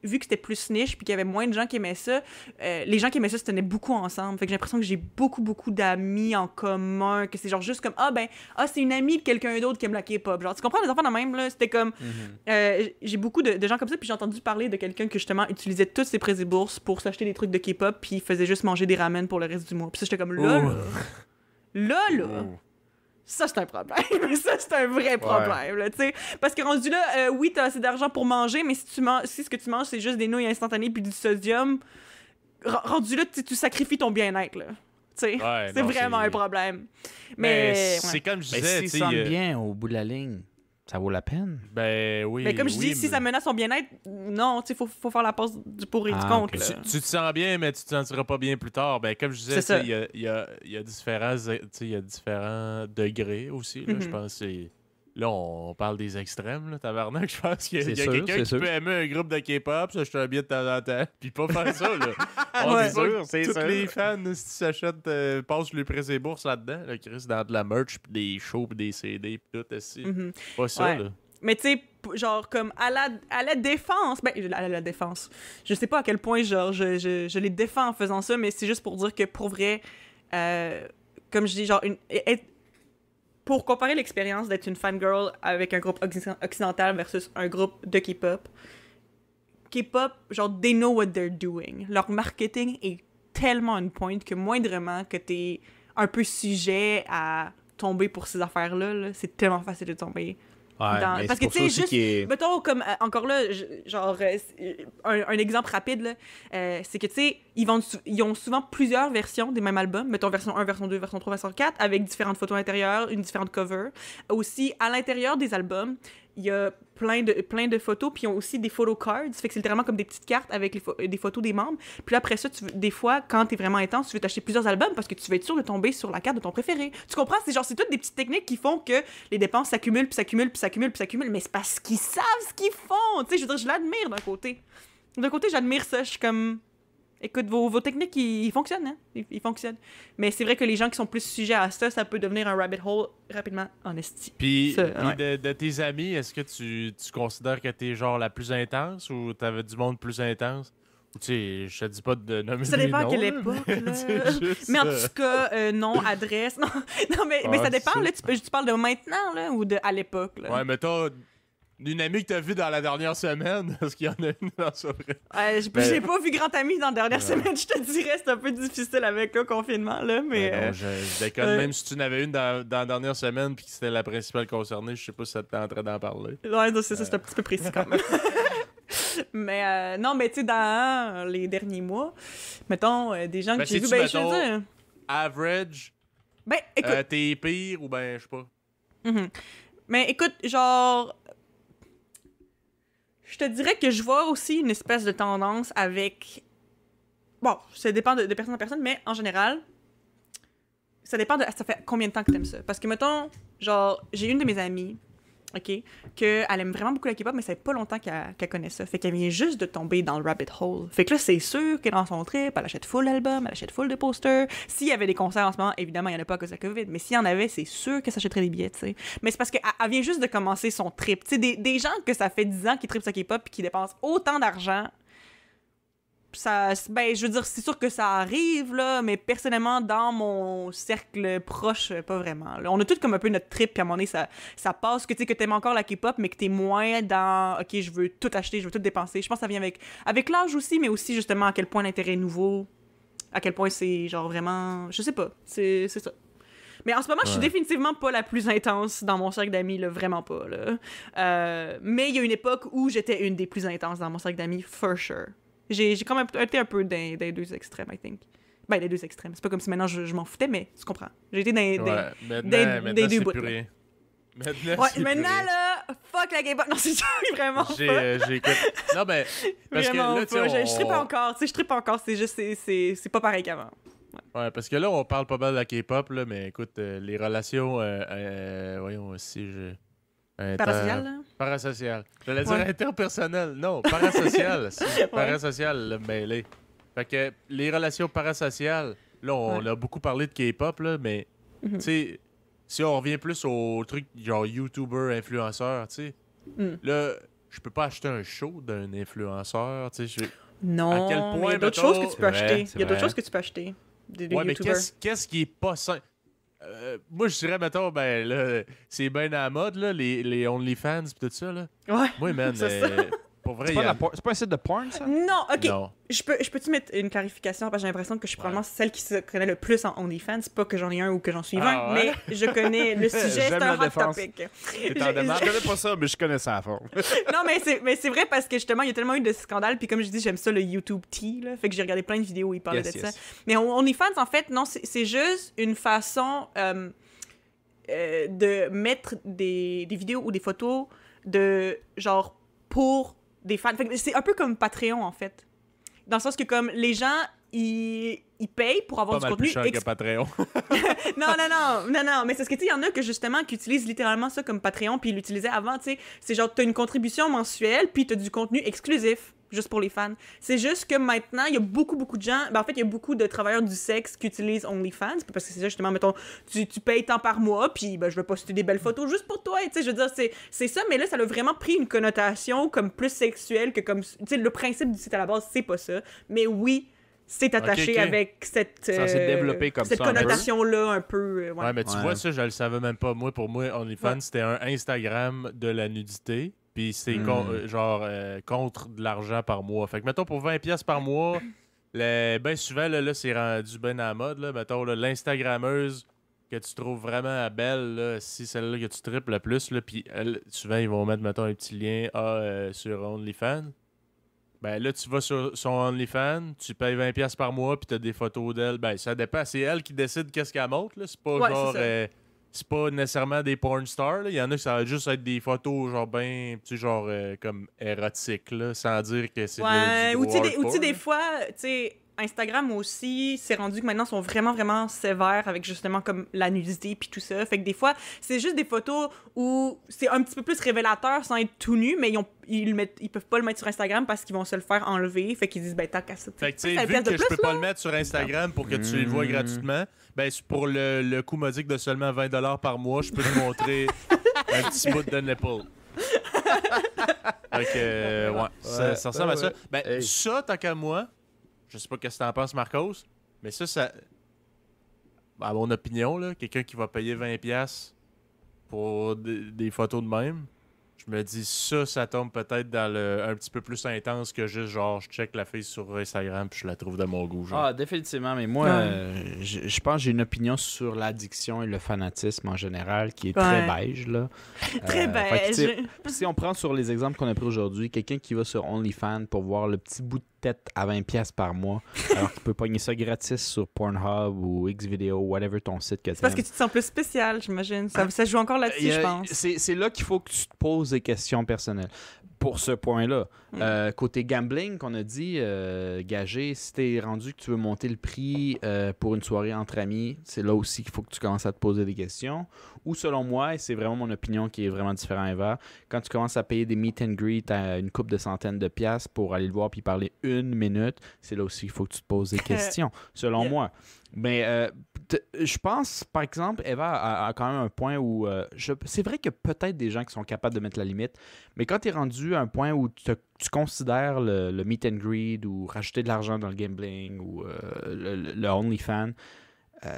vu que c'était plus niche puis qu'il y avait moins de gens qui aimaient ça, les gens qui aimaient ça se tenaient beaucoup ensemble. Fait que j'ai l'impression que j'ai beaucoup d'amis en commun, que c'est genre juste comme c'est une amie de quelqu'un d'autre qui aime la K-pop. Genre tu comprends les enfants de même là, c'était comme j'ai beaucoup de gens comme ça puis j'ai entendu parler de quelqu'un qui justement utilisait toutes ses prêts et bourses pour s'acheter des trucs de K-pop puis faisait juste manger des ramen pour le reste du mois. Puis ça j'étais comme là. Là, ça, c'est un problème. Ça, c'est un vrai problème, là, tu sais. Parce que rendu là, oui, t'as assez d'argent pour manger, mais si ce que tu manges, c'est juste des nouilles instantanées puis du sodium, rendu là, tu sacrifies ton bien-être, là. Tu sais, Ouais, c'est non, vraiment c'est- un problème. Mais Mais, c'est comme je Mais disais, si tu ça sais, sent bien au bout de la ligne, ça vaut la peine. ben oui. mais comme je oui, dis, si ça menace son bien-être, non, tu sais, faut faire la passe du pour et du Ah, contre, ok. là. Tu te sens bien, mais tu te sentiras pas bien plus tard. Ben, comme je disais, C'est ça. tu sais, il y a différents degrés aussi. Là, Je Mhm. pense que là, on parle des extrêmes, là, tabarnak. Je pense qu'il y a, C'est il y a sûr, quelqu'un c'est qui sûr. peut aimer un groupe de K-pop, s'acheter un billet de temps en temps, puis pas faire ça. Là. On Ouais. dit pas que C'est tous sûr. les fans, si tu s'achètes, passent les prêts et bourses là-dedans, là, Chris, dans de la merch, puis des shows, puis des CD, puis tout, aussi. Mhm. Pas ça, Ouais. là. Mais tu sais, genre, comme à la défense, ben, à la défense, je sais pas à quel point, genre, je les défends en faisant ça, mais c'est juste pour dire que, pour vrai, comme je dis, genre, pour comparer l'expérience d'être une fangirl avec un groupe occidental versus un groupe de K-pop, genre, they know what they're doing. Leur marketing est tellement on point que moindrement que t'es un peu sujet à tomber pour ces affaires-là, là, c'est tellement facile de tomber. Ouais, Dans- mais parce c'est que, pour ça tu sais, aussi juste- qu'il est... Mettons, comme, encore là, genre, un exemple rapide, là, c'est que, tu sais, ils ont souvent plusieurs versions des mêmes albums, mettons version 1, version 2, version 3, version 4, avec différentes photos à l'intérieur, une différente cover. Aussi, à l'intérieur des albums, il y a plein de photos, puis ils ont aussi des photo cards, fait que c'est littéralement comme des petites cartes avec des photos des membres. Puis là, après ça, des fois, quand t'es vraiment intense, tu veux t'acheter plusieurs albums parce que tu veux être sûr de tomber sur la carte de ton préféré. Tu comprends? C'est toutes des petites techniques qui font que les dépenses s'accumulent, puis s'accumulent, puis s'accumulent, puis s'accumulent, mais c'est parce qu'ils savent ce qu'ils font! Tu sais, je veux dire, je l'admire d'un côté. D'un côté, j'admire ça, je suis comme... Écoute, vos techniques, ils fonctionnent, hein? Ils fonctionnent. Mais c'est vrai que les gens qui sont plus sujets à ça peut devenir un rabbit hole rapidement en esti. Puis, Ça, puis ouais. de tes amis, est-ce que tu considères que t'es genre la plus intense ou t'avais du monde plus intense? Ou tu sais, je te dis pas de nommer Ça des dépend à noms, quelle là, époque, mais là. c'est juste, Mais en tout cas, nom, adresse... Non, non mais Ouais, ça dépend, c'est là. Tu parles de maintenant, là, ou de à l'époque, là? Ouais, mais t'as une amie que t'as vue dans la dernière semaine, parce qu'il y en a une dans ça vrai. J'ai pas vu Grand Ami dans la dernière semaine, je te dirais. C'est un peu difficile avec le confinement, là, mais... Ouais, non, je déconne, même si tu n'avais une dans la dernière semaine puis que c'était la principale concernée, je sais pas si ça te tenterait d'en parler. Ouais, non, c'est ça, c'est un petit peu précis quand même. Mais non, mais tu sais, dans les derniers mois, mettons, des gens que j'ai vus, ben, je veux dire... Average, Ben, écoute... t'es pire ou ben, je sais pas. Mais écoute, genre... Je te dirais que je vois aussi une espèce de tendance avec... Bon, ça dépend de personne en personne, mais en général, ça dépend de... Ça fait combien de temps que t'aimes ça? Parce que, mettons, genre, j'ai une de mes amies, OK, qu'elle aime vraiment beaucoup la K-pop, mais ça fait pas longtemps qu'elle connaît ça. Fait qu'elle vient juste de tomber dans le rabbit hole. Fait que là, c'est sûr qu'elle est dans son trip, elle achète full d'albums, elle achète full de posters. S'il y avait des concerts en ce moment, évidemment, il y en a pas à cause de la COVID, mais s'il y en avait, c'est sûr qu'elle s'achèterait des billets, tu sais. Mais c'est parce qu'elle vient juste de commencer son trip. Tu sais, des gens que ça fait 10 ans qu'ils trippent sur la K-pop et qui dépensent autant d'argent, ça, ben, je veux dire, c'est sûr que ça arrive, là, mais personnellement, dans mon cercle proche, pas vraiment. Là. On a tous comme un peu notre trip, puis à un moment donné, ça passe, que tu sais, que t'aimes encore la K-pop, mais que t'es moins dans « OK, je veux tout acheter, je veux tout dépenser ». Je pense que ça vient avec l'âge aussi, mais aussi, justement, à quel point l'intérêt est nouveau, à quel point c'est, genre, vraiment... Je sais pas, c'est ça. Mais en ce moment, je suis définitivement pas la plus intense dans mon cercle d'amis, là, vraiment pas, là. Mais il y a une époque où j'étais une des plus intenses dans mon cercle d'amis, for sure. J'ai quand même été un peu dans les deux extrêmes, I think. Ben, les deux extrêmes. C'est pas comme si maintenant je m'en foutais, mais tu comprends. J'ai été dans des deux bouts. Maintenant, là, fuck la K-pop. Non, c'est vraiment pas. J'écoute. Non, ben, parce vraiment que là, pas. Je trippe encore. Tu sais, je trippe encore. C'est juste, c'est pas pareil qu'avant. Ouais, parce que là, on parle pas mal de la K-pop, là, mais écoute, les relations, voyons aussi, Parasocial, là? Parasocial. J'allais dire interpersonnel. Non, parasocial. Parasocial, le mêlé. Fait que les relations parasociales, là, on a beaucoup parlé de K-pop, là, mais, tu sais, si on revient plus au truc genre YouTuber, influenceur, tu sais, là, je peux pas acheter un show d'un influenceur, tu sais. Non, à quel point, il y a d'autres choses que tu peux acheter. Il y a d'autres choses que tu peux acheter. Ouais, mais qu'est-ce qui est pas sain? Moi, je dirais, mettons, ben là, c'est bien à la mode, là, les OnlyFans pis tout ça, là. Ouais. Moi, man, pour vrai, c'est pas un site de porn, ça? Non, OK. Non. Je peux-tu mettre une clarification? Parce que j'ai l'impression que je suis probablement celle qui se connaît le plus en OnlyFans. C'est pas que j'en ai un ou que j'en suis 20, mais je connais le sujet, c'est un hot topic. Je connais pas ça, mais je connais ça à fond. Non, mais c'est vrai parce que justement, il y a tellement eu de scandales. Puis comme je dis, j'aime ça, le YouTube Tea. Là, fait que j'ai regardé plein de vidéos où ils parlaient de ça. Mais OnlyFans, en fait, non, c'est juste une façon de mettre des vidéos ou des photos de genre pour des fans. Fait que c'est un peu comme Patreon, en fait. Dans le sens que, comme, les gens, ils payent pour avoir pas du contenu. Pas mal plus cher que Patreon. non, mais c'est ce que, tu sais, il y en a que, justement, qui utilisent littéralement ça comme Patreon, puis ils l'utilisaient avant, tu sais. C'est genre, t'as une contribution mensuelle, puis t'as du contenu exclusif, juste pour les fans. C'est juste que maintenant, il y a beaucoup de gens... Ben, en fait, il y a beaucoup de travailleurs du sexe qui utilisent OnlyFans, parce que c'est ça, justement, mettons, tu payes tant par mois, puis ben, je vais poster des belles photos juste pour toi, tu sais, je veux dire, c'est ça, mais là, ça a vraiment pris une connotation comme plus sexuelle que comme... Tu sais, le principe du site à la base, c'est pas ça, mais oui, c'est attaché avec cette connotation-là un peu... ouais, mais tu vois, ça, je le savais même pas. Moi, pour moi, OnlyFans, c'était un Instagram de la nudité. Puis c'est contre de l'argent par mois. Fait que, mettons, pour 20$ par mois, ben souvent, là c'est rendu bien à la mode. Là, mettons, l'Instagrammeuse que tu trouves vraiment belle, là, si celle-là que tu triples le plus, là, puis souvent, ils vont mettre, mettons, un petit lien sur OnlyFans. Ben là, tu vas sur son OnlyFans, tu payes 20$ par mois, puis t'as des photos d'elle. Ben, ça dépend. C'est elle qui décide qu'est-ce qu'elle montre. Là. C'est pas genre... c'est pas nécessairement des porn stars. Là. Il y en a qui ça va juste être des photos genre ben, tu sais, genre comme érotiques, là, sans dire que c'est du ou tu sais, des là. fois, tu sais, Instagram aussi, c'est rendu que maintenant, ils sont vraiment, vraiment sévères avec justement comme la nudité puis tout ça. Fait que des fois, c'est juste des photos où c'est un petit peu plus révélateur sans être tout nu, mais ils peuvent pas le mettre sur Instagram parce qu'ils vont se le faire enlever. Fait qu'ils disent, ben, tant qu'à ça. Fait que tu sais, vu que je peux pas le mettre sur Instagram pour que tu le vois gratuitement, ben, pour le coût modique de seulement 20$ par mois, je peux te montrer un petit bout de nipple. Fait que, ça ressemble à ça. Ben, ça, tant qu'à moi, je sais pas qu'est-ce que t'en penses, Marcos, mais ça, à mon opinion, là, quelqu'un qui va payer 20$ pour des photos de même, je me dis ça tombe peut-être dans le un petit peu plus intense que juste genre je check la fille sur Instagram puis je la trouve de mon goût. Genre. Ah, définitivement, mais moi, je pense que j'ai une opinion sur l'addiction et le fanatisme en général qui est très beige, là. Très beige. Si on prend sur les exemples qu'on a pris aujourd'hui, quelqu'un qui va sur OnlyFans pour voir le petit bout de tête à 20$ par mois, alors qu'il peut pogner ça gratis sur Pornhub ou Xvideo, whatever ton site que tu C'est parce que tu te sens plus spécial, j'imagine. Ça joue encore là-dessus, je pense. C'est là qu'il faut que tu te poses des questions personnelles. Pour ce point-là. Côté gambling, qu'on a dit, gagé, si t'es rendu que tu veux monter le prix pour une soirée entre amis, c'est là aussi qu'il faut que tu commences à te poser des questions. Ou selon moi, et c'est vraiment mon opinion qui est vraiment différente, Eva, quand tu commences à payer des meet and greet à une couple de centaines de piastres pour aller le voir puis parler 1 minute, c'est là aussi qu'il faut que tu te poses des questions, selon moi. Mais je pense, par exemple, Eva a quand même un point où... c'est vrai qu'il y a peut-être des gens qui sont capables de mettre la limite, mais quand tu es rendu à un point où tu considères le meet and greet ou rajouter de l'argent dans le gambling ou le OnlyFans,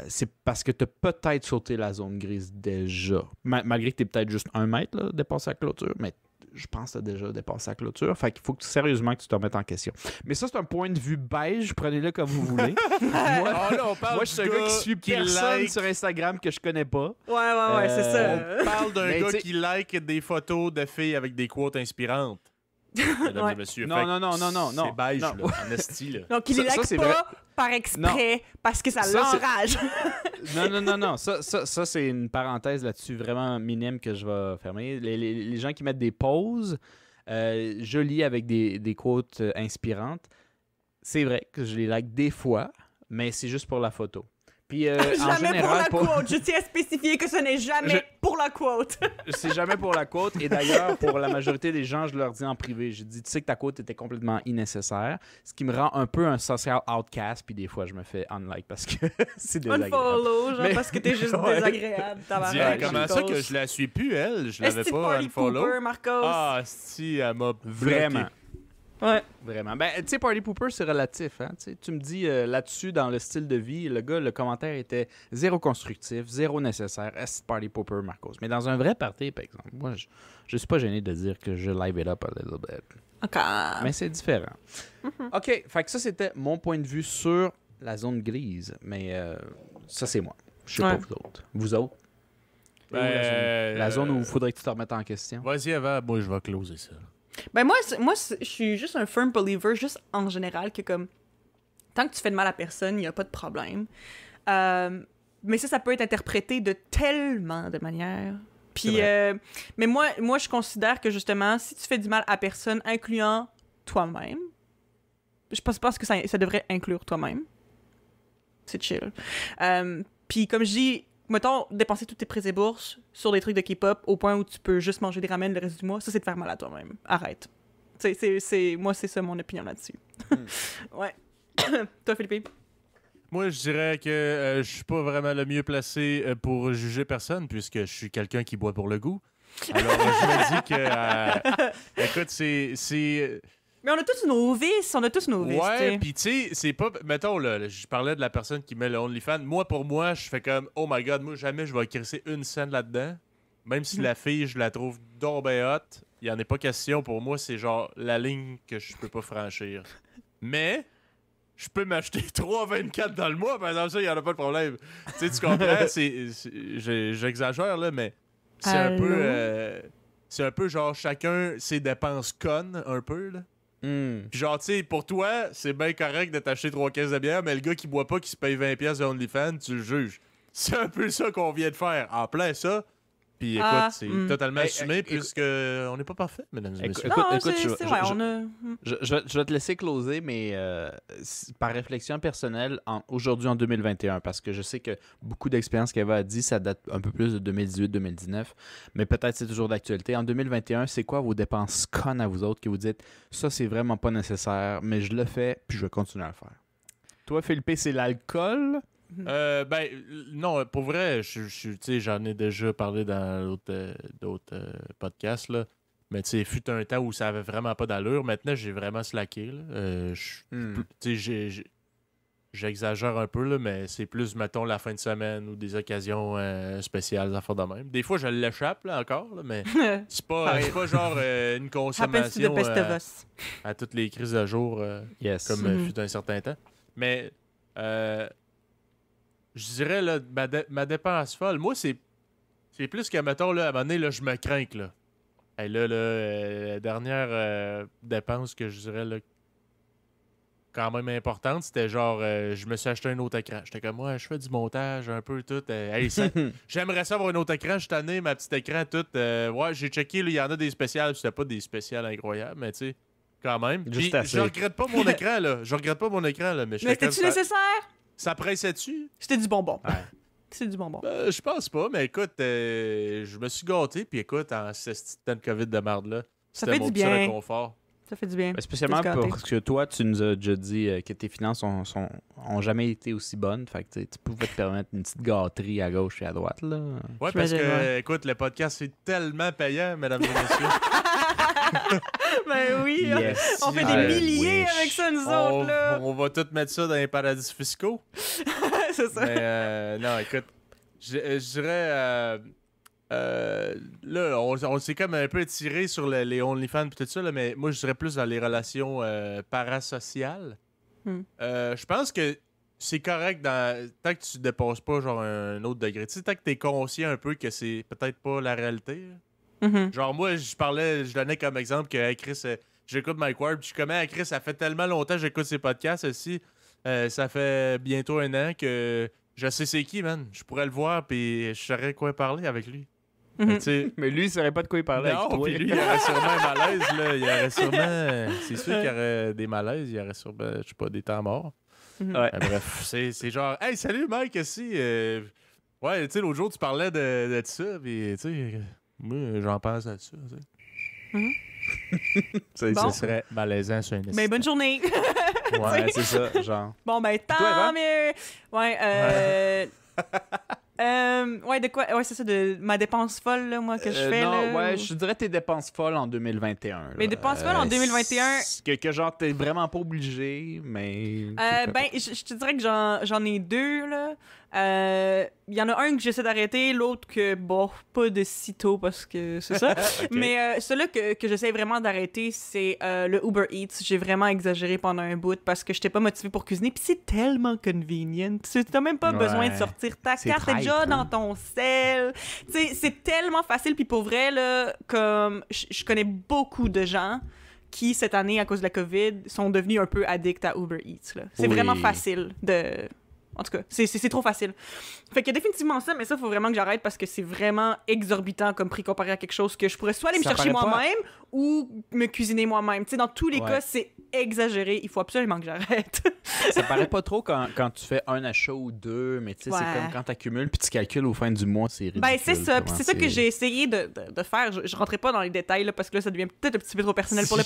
c'est parce que tu as peut-être sauté la zone grise déjà. Malgré que tu es peut-être juste 1 mètre là, dépassé la clôture, mais je pense que tu as déjà dépassé la clôture. Fait qu'il faut sérieusement que tu te remettes en question. Mais ça, c'est un point de vue beige. Prenez-le comme vous voulez. Moi, je suis un gars qui suit personne sur Instagram que je connais pas. Ouais, c'est ça. On parle d'un gars qui like des photos de filles avec des quotes inspirantes. Mesdames et messieurs. Non. C'est beige, là, en esti, là. Donc, il ne like pas par exprès parce que ça l'enrage. Non. Ça, c'est une parenthèse là-dessus vraiment minime que je vais fermer. Les gens qui mettent des poses jolies avec des quotes inspirantes, c'est vrai que je les like des fois, mais c'est juste pour la photo. Puis, en jamais général, pour la quote. Je tiens à spécifier que ce n'est jamais pour la quote. C'est jamais pour la quote. Et d'ailleurs, pour la majorité des gens, je leur dis en privé. Je dis, tu sais que ta quote était complètement nécessaire. Ce qui me rend un peu un social outcast. Puis des fois, je me fais unlike parce que c'est désagréable. Unfollow, genre parce que t'es juste désagréable. Comment ça que je la suis plus, elle? Je l'avais pas unfollow. Pooper, Marcos. Ah, si, elle m'a vraiment. Ouais. Vraiment. Ben, tu sais, Party Pooper, c'est relatif. Hein? Tu me dis là-dessus, dans le style de vie, le commentaire était zéro constructif, zéro nécessaire. Est-ce Party Pooper, Marcos? Mais dans un vrai party, par exemple, moi, je suis pas gêné de dire que je live it up a little bit. OK. Mais c'est différent. OK. Fait que ça, c'était mon point de vue sur la zone grise. Mais ça, c'est moi. Je sais pas vous autres. Vous autres? La zone où il faudrait que tu te remettes en question. Vas-y, avant, moi, je vais closer ça. Ben moi, je suis juste un firm believer, juste en général, que comme, tant que tu fais de mal à personne, il n'y a pas de problème. Mais ça peut être interprété de tellement de manières. Puis, mais moi, je considère que justement, si tu fais du mal à personne, incluant toi-même, je pense que ça devrait inclure toi-même. C'est chill. Puis comme je dis, mettons, dépenser toutes tes prêts et bourses sur des trucs de K-pop au point où tu peux juste manger des ramen le reste du mois, ça, c'est de faire mal à toi-même. Arrête. Moi, c'est ça mon opinion là-dessus. Ouais. Toi, Philippe? Moi, je dirais que je suis pas vraiment le mieux placé pour juger personne, puisque je suis quelqu'un qui boit pour le goût. Alors, je me dis que... écoute, c'est... Mais on a tous nos vices, Ouais, puis tu sais, c'est pas... Mettons, là, je parlais de la personne qui met le OnlyFans. Moi, pour moi, je fais comme, oh my God, moi, jamais je vais crisser une scène là-dedans. Même si la fille, je la trouve donc ben hot, il y en a pas question. Pour moi, c'est genre la ligne que je peux pas franchir. Mais... je peux m'acheter 3,24 dans le mois, par exemple, ça, il n'y en a pas de problème. Tu sais, tu comprends? J'exagère, là, mais c'est un peu... c'est un peu genre chacun ses dépenses connes, un peu, là. Puis genre, tu sais, pour toi, c'est bien correct de t'acheter 3 caisses de bière, mais le gars qui boit pas, qui se paye 20$ de OnlyFans, tu le juges. C'est un peu ça qu'on vient de faire. En plein ça. Puis écoute, c'est totalement assumé puisque on n'est pas parfait, mesdames et messieurs. Écoute, je vais te laisser closer, mais par réflexion personnelle, aujourd'hui en 2021, parce que je sais que beaucoup d'expériences qu'Eva a dit, ça date un peu plus de 2018-2019, mais peut-être c'est toujours d'actualité. En 2021, c'est quoi vos dépenses connes à vous autres que vous dites, ça c'est vraiment pas nécessaire, mais je le fais, puis je vais continuer à le faire? Toi, Philippe, c'est l'alcool? Ben, non, pour vrai, j'en ai déjà parlé dans d'autres podcasts, là. Mais tu sais, fut un temps où ça avait vraiment pas d'allure. Maintenant, j'ai vraiment slacké, là. j'exagère un peu, là, mais c'est plus, mettons, la fin de semaine ou des occasions spéciales, des affaires de même. Des fois, je l'échappe, là, encore, là, mais c'est pas genre une Happens to the consommation best of us. à toutes les crises de jour, Yes. comme fut un certain temps. Mais, je dirais, là, ma dépense folle, moi, c'est plus qu'à, mettons, là, à un moment donné, là, je me crains, là. Et là, la dernière dépense que je dirais, là, quand même importante, c'était genre, je me suis acheté un autre écran. J'étais comme, ouais, je fais du montage, un peu tout. J'aimerais ça avoir un autre écran. Cette année, ma petite écran, tout. Ouais, j'ai checké, il y en a des spéciales. C'était pas des spéciales incroyables, mais tu sais, quand même. Puis, je regrette pas mon écran, là. Je regrette pas mon écran, là. Mais c'était-tu nécessaire? Ça pressait-tu? C'était du bonbon. Ouais. C'est du bonbon. Je pense pas, mais écoute, je me suis gâté. Puis écoute, en ce petit temps de COVID de merde, là, c'était mon petit réconfort. Ça fait du bien. Spécialement parce que toi, tu nous as déjà dit que tes finances ont jamais été aussi bonnes. Fait que tu pouvais te permettre une petite gâterie à gauche et à droite. Là. Ouais, parce que, écoute, le podcast, c'est tellement payant, mesdames et messieurs. Ben oui, yes. On fait des milliers avec ça, nous autres. Là. On va tout mettre ça dans les paradis fiscaux. C'est ça. Mais non, écoute, je dirais... là, on s'est comme un peu étiré sur les OnlyFans et tout ça, là, mais moi, je dirais plus dans les relations parasociales. Je pense que c'est correct tant que tu dépasses pas genre un autre degré. Tu sais, tant que t'es conscient un peu que c'est peut-être pas la réalité. Genre, moi, je donnais comme exemple que hey, Chris, j'écoute Mike Ward, puis je suis comme hey, Chris, ça fait tellement longtemps que j'écoute ses podcasts aussi. Ça fait bientôt 1 an que je sais c'est qui, man. Je pourrais le voir, puis je saurais quoi parler avec lui. Mais lui, il saurait pas de quoi il parlait avec toi. Puis lui, il aurait sûrement un malaise, là. Il aurait sûrement... C'est sûr qu'il y aurait des malaises, il y aurait sûrement, je sais pas, des temps morts. Ouais. Bref, c'est genre, hey, salut Mike, ici. Ouais, tu sais, l'autre jour, tu parlais de ça, puis tu sais, moi, j'en pense à ça, tu sais. Bon. Ça serait malaisant sur un essai. Ben, bonne journée. Ouais, c'est ça, genre. Bon, ben, tant mieux. Ouais, ouais, de quoi? Ouais, c'est ça, de ma dépense folle, là, moi, que je fais. Non, là, ouais, je dirais tes dépenses folles en 2021. Mes dépenses folles en 2021. Que genre, t'es vraiment pas obligé, mais. Ben, je te dirais que j'en ai 2, là. Il y en a un que j'essaie d'arrêter, l'autre que, bon, pas de sitôt parce que c'est ça. Okay. Mais celui-là que j'essaie vraiment d'arrêter, c'est le Uber Eats. J'ai vraiment exagéré pendant un bout parce que j'étais pas motivée pour cuisiner. Puis c'est tellement convenient. T'as même pas besoin de sortir ta carte, t'es déjà dans ton sel. Tu sais, c'est tellement facile. Puis pour vrai, là, comme je connais beaucoup de gens qui, cette année, à cause de la COVID, sont devenus un peu addicts à Uber Eats. C'est vraiment facile de... En tout cas, c'est trop facile. Fait qu'il y a définitivement ça, mais ça, il faut vraiment que j'arrête parce que c'est vraiment exorbitant comme prix comparé à quelque chose que je pourrais soit aller me chercher moi-même ou me cuisiner moi-même. Tu sais, dans tous les cas, c'est exagéré. Il faut absolument que j'arrête. Ça paraît pas trop quand tu fais un achat ou 2, mais tu sais, c'est comme quand t'accumules puis tu calcules au fin du mois, c'est ridicule. Ben, c'est ça. Puis c'est ça que j'ai essayé de faire. Je rentrais pas dans les détails là, parce que là, ça devient peut-être un petit peu trop personnel pour le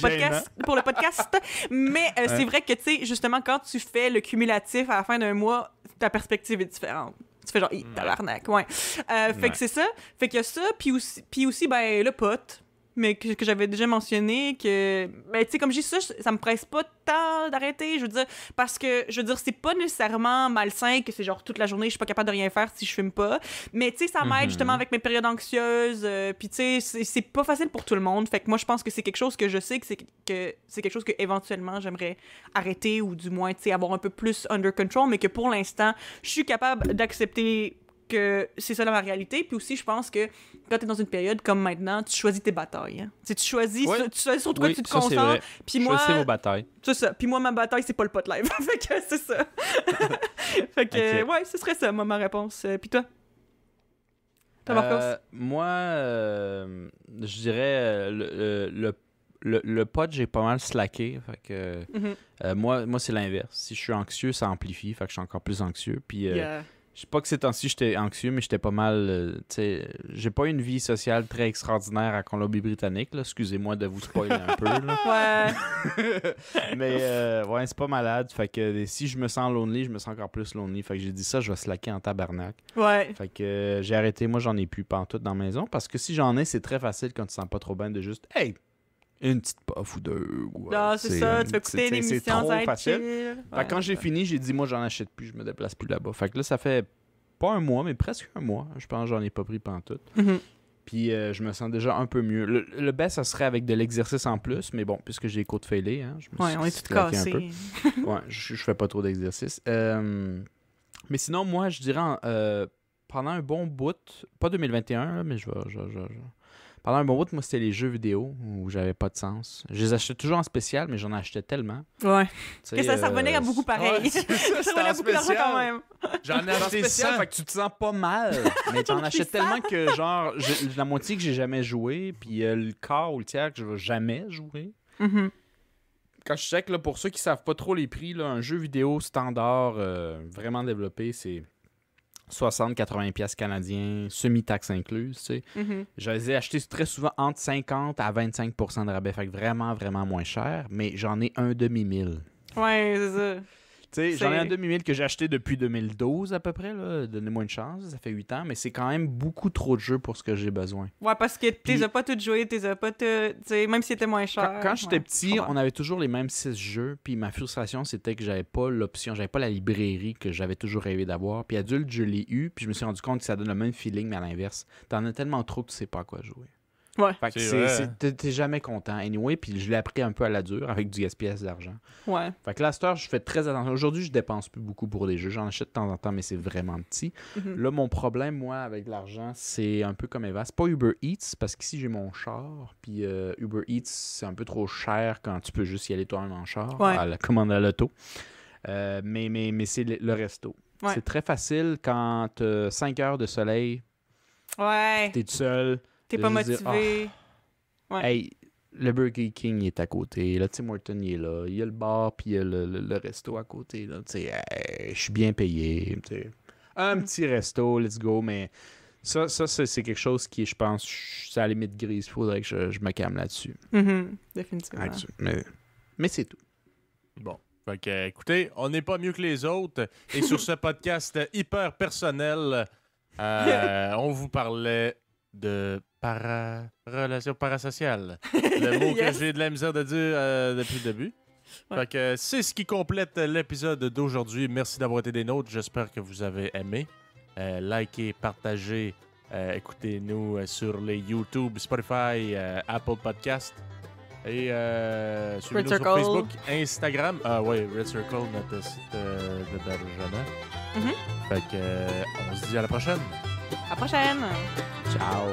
podcast. Mais c'est vrai que, tu sais, justement, quand tu fais le cumulatif à la fin d'un mois, ta perspective est différente. Tu fais genre, tabarnak, ouais. Fait que c'est ça. Fait qu'il y a ça, puis aussi ben, le pote, mais que j'avais déjà mentionné, que... Ben, tu sais, comme je dis ça me presse pas tant d'arrêter, je veux dire, parce que, je veux dire, c'est pas nécessairement malsain que c'est genre toute la journée, je suis pas capable de rien faire si je fume pas, mais tu sais, ça m'aide justement avec mes périodes anxieuses, puis tu sais, c'est pas facile pour tout le monde, fait que moi, je pense que c'est quelque chose que je sais que c'est quelque chose que éventuellement j'aimerais arrêter, ou du moins, tu sais, avoir un peu plus under control, mais que pour l'instant, je suis capable d'accepter que c'est ça la réalité. Puis aussi, je pense que quand t'es dans une période comme maintenant, tu choisis tes batailles. Hein. Tu choisis sur quoi tu te concentres. Puis moi, choisissez vos batailles. C'est ça. Puis moi, ma bataille, c'est pas le pot live. Fait que c'est ça. Fait que, ouais, ce serait ça, ma réponse. Puis toi? Marcos? Moi, je dirais le pot, j'ai pas mal slacké. Fait que moi, c'est l'inverse. Si je suis anxieux, ça amplifie. Fait que je suis encore plus anxieux. Puis je sais pas que ces temps-ci j'étais anxieux, mais j'étais pas mal. Tu sais, j'ai pas eu une vie sociale très extraordinaire à Colombie-Britannique. Là. Excusez-moi de vous spoiler un peu. Là. Ouais. Mais ouais, c'est pas malade. Fait que si je me sens lonely, je me sens encore plus lonely. Fait que j'ai dit ça, je vais slacker en tabarnak. Ouais. Fait que j'ai arrêté. Moi, j'en ai plus pantoute dans la maison. Parce que si j'en ai, c'est très facile quand tu te sens pas trop bien de juste hey, une petite puff ou deux. Non, c'est ça. Tu fais écouter une émission, c'est trop ça va être facile. chill. Fait que quand j'ai fini, j'ai dit, moi, j'en achète plus, je me déplace plus là-bas. Fait que là, ça fait pas un mois, mais presque un mois. Je pense que j'en ai pas pris pantoute. Puis je me sens déjà un peu mieux. Le best, ça serait avec de l'exercice en plus, mais bon, puisque j'ai les côtes fêlées, hein, je me suis On est tous slacké un cassés. peu. Ouais, je fais pas trop d'exercice. Mais sinon, moi, je dirais pendant un bon bout, pas 2021, là, mais pendant un bon bout, moi, c'était les jeux vidéo où j'avais pas de sens. Je les achetais toujours en spécial, mais j'en achetais tellement. Ouais. Tu sais, Que ça revenait à beaucoup pareil. Ouais, c'est ça, Ça revenait à beaucoup d'argent quand même. J'en ai acheté spécial, 100. fait que tu te sens pas mal. Mais t'en achètes tellement que, genre, la moitié que j'ai jamais joué, puis le quart ou le tiers que je vais jamais jouer. Quand je check, là, pour ceux qui savent pas trop les prix, là, un jeu vidéo standard vraiment développé, c'est 60-80$ piastres canadiens, semi-taxe incluse, tu sais. Je les ai achetés très souvent entre 50 à 25% de rabais, fait que vraiment, vraiment moins cher, mais j'en ai un demi-mille. Ouais, c'est ça. Tu sais, j'en ai un demi-mille que j'ai acheté depuis 2012 à peu près, là. Donnez-moi une chance, ça fait 8 ans, mais c'est quand même beaucoup trop de jeux pour ce que j'ai besoin. Ouais, parce que t'es pas toutes jouées, t'es pas toutes... Même si c'était moins cher. Quand j'étais petit, on avait toujours les mêmes 6 jeux, puis ma frustration, c'était que j'avais pas l'option, j'avais pas la librairie que j'avais toujours rêvé d'avoir. Puis adulte, je l'ai eu, puis je me suis rendu compte que ça donne le même feeling, mais à l'inverse. T'en as tellement trop que tu sais pas à quoi jouer. Ouais. Fait que t'es jamais content. Anyway, puis je l'ai appris un peu à la dure avec du gaspillage d'argent. Ouais. Fait que là, à cette heure, je fais très attention. Aujourd'hui, je dépense plus beaucoup pour des jeux. J'en achète de temps en temps, mais c'est vraiment petit. Là, mon problème, moi, avec l'argent, c'est un peu comme Eva. C'est pas Uber Eats, parce qu'ici, j'ai mon char. Puis Uber Eats, c'est un peu trop cher quand tu peux juste y aller toi-même en char, à la commande à l'auto. Mais c'est le resto. Ouais. C'est très facile quand t'as 5 heures de soleil. Ouais. T'es tout seul. T'es pas motivé. Ouais. Hey, le Burger King il est à côté. Là, Tim Hortons il est là. Il y a le bar puis il y a le resto à côté. Je suis bien payé. T'sais. Un petit resto, let's go. Mais ça c'est quelque chose qui, je pense, c'est à la limite grise. Il faudrait que je me calme là-dessus. Définitivement. Mais c'est tout. Bon. Fait que, écoutez, on n'est pas mieux que les autres. Et sur ce podcast hyper personnel, on vous parlait de relation parasociale. Le mot que j'ai de la misère de dire depuis le début. Fait que c'est ce qui complète l'épisode d'aujourd'hui. Merci d'avoir été des nôtres. J'espère que vous avez aimé. Likez, partagez. Écoutez-nous sur les YouTube, Spotify, Apple Podcast. Et suivez-nous sur Facebook, Instagram. Ah oui, Red Circle, notre site d'hébergement. Fait que on se dit à la prochaine. À la prochaine. Ciao.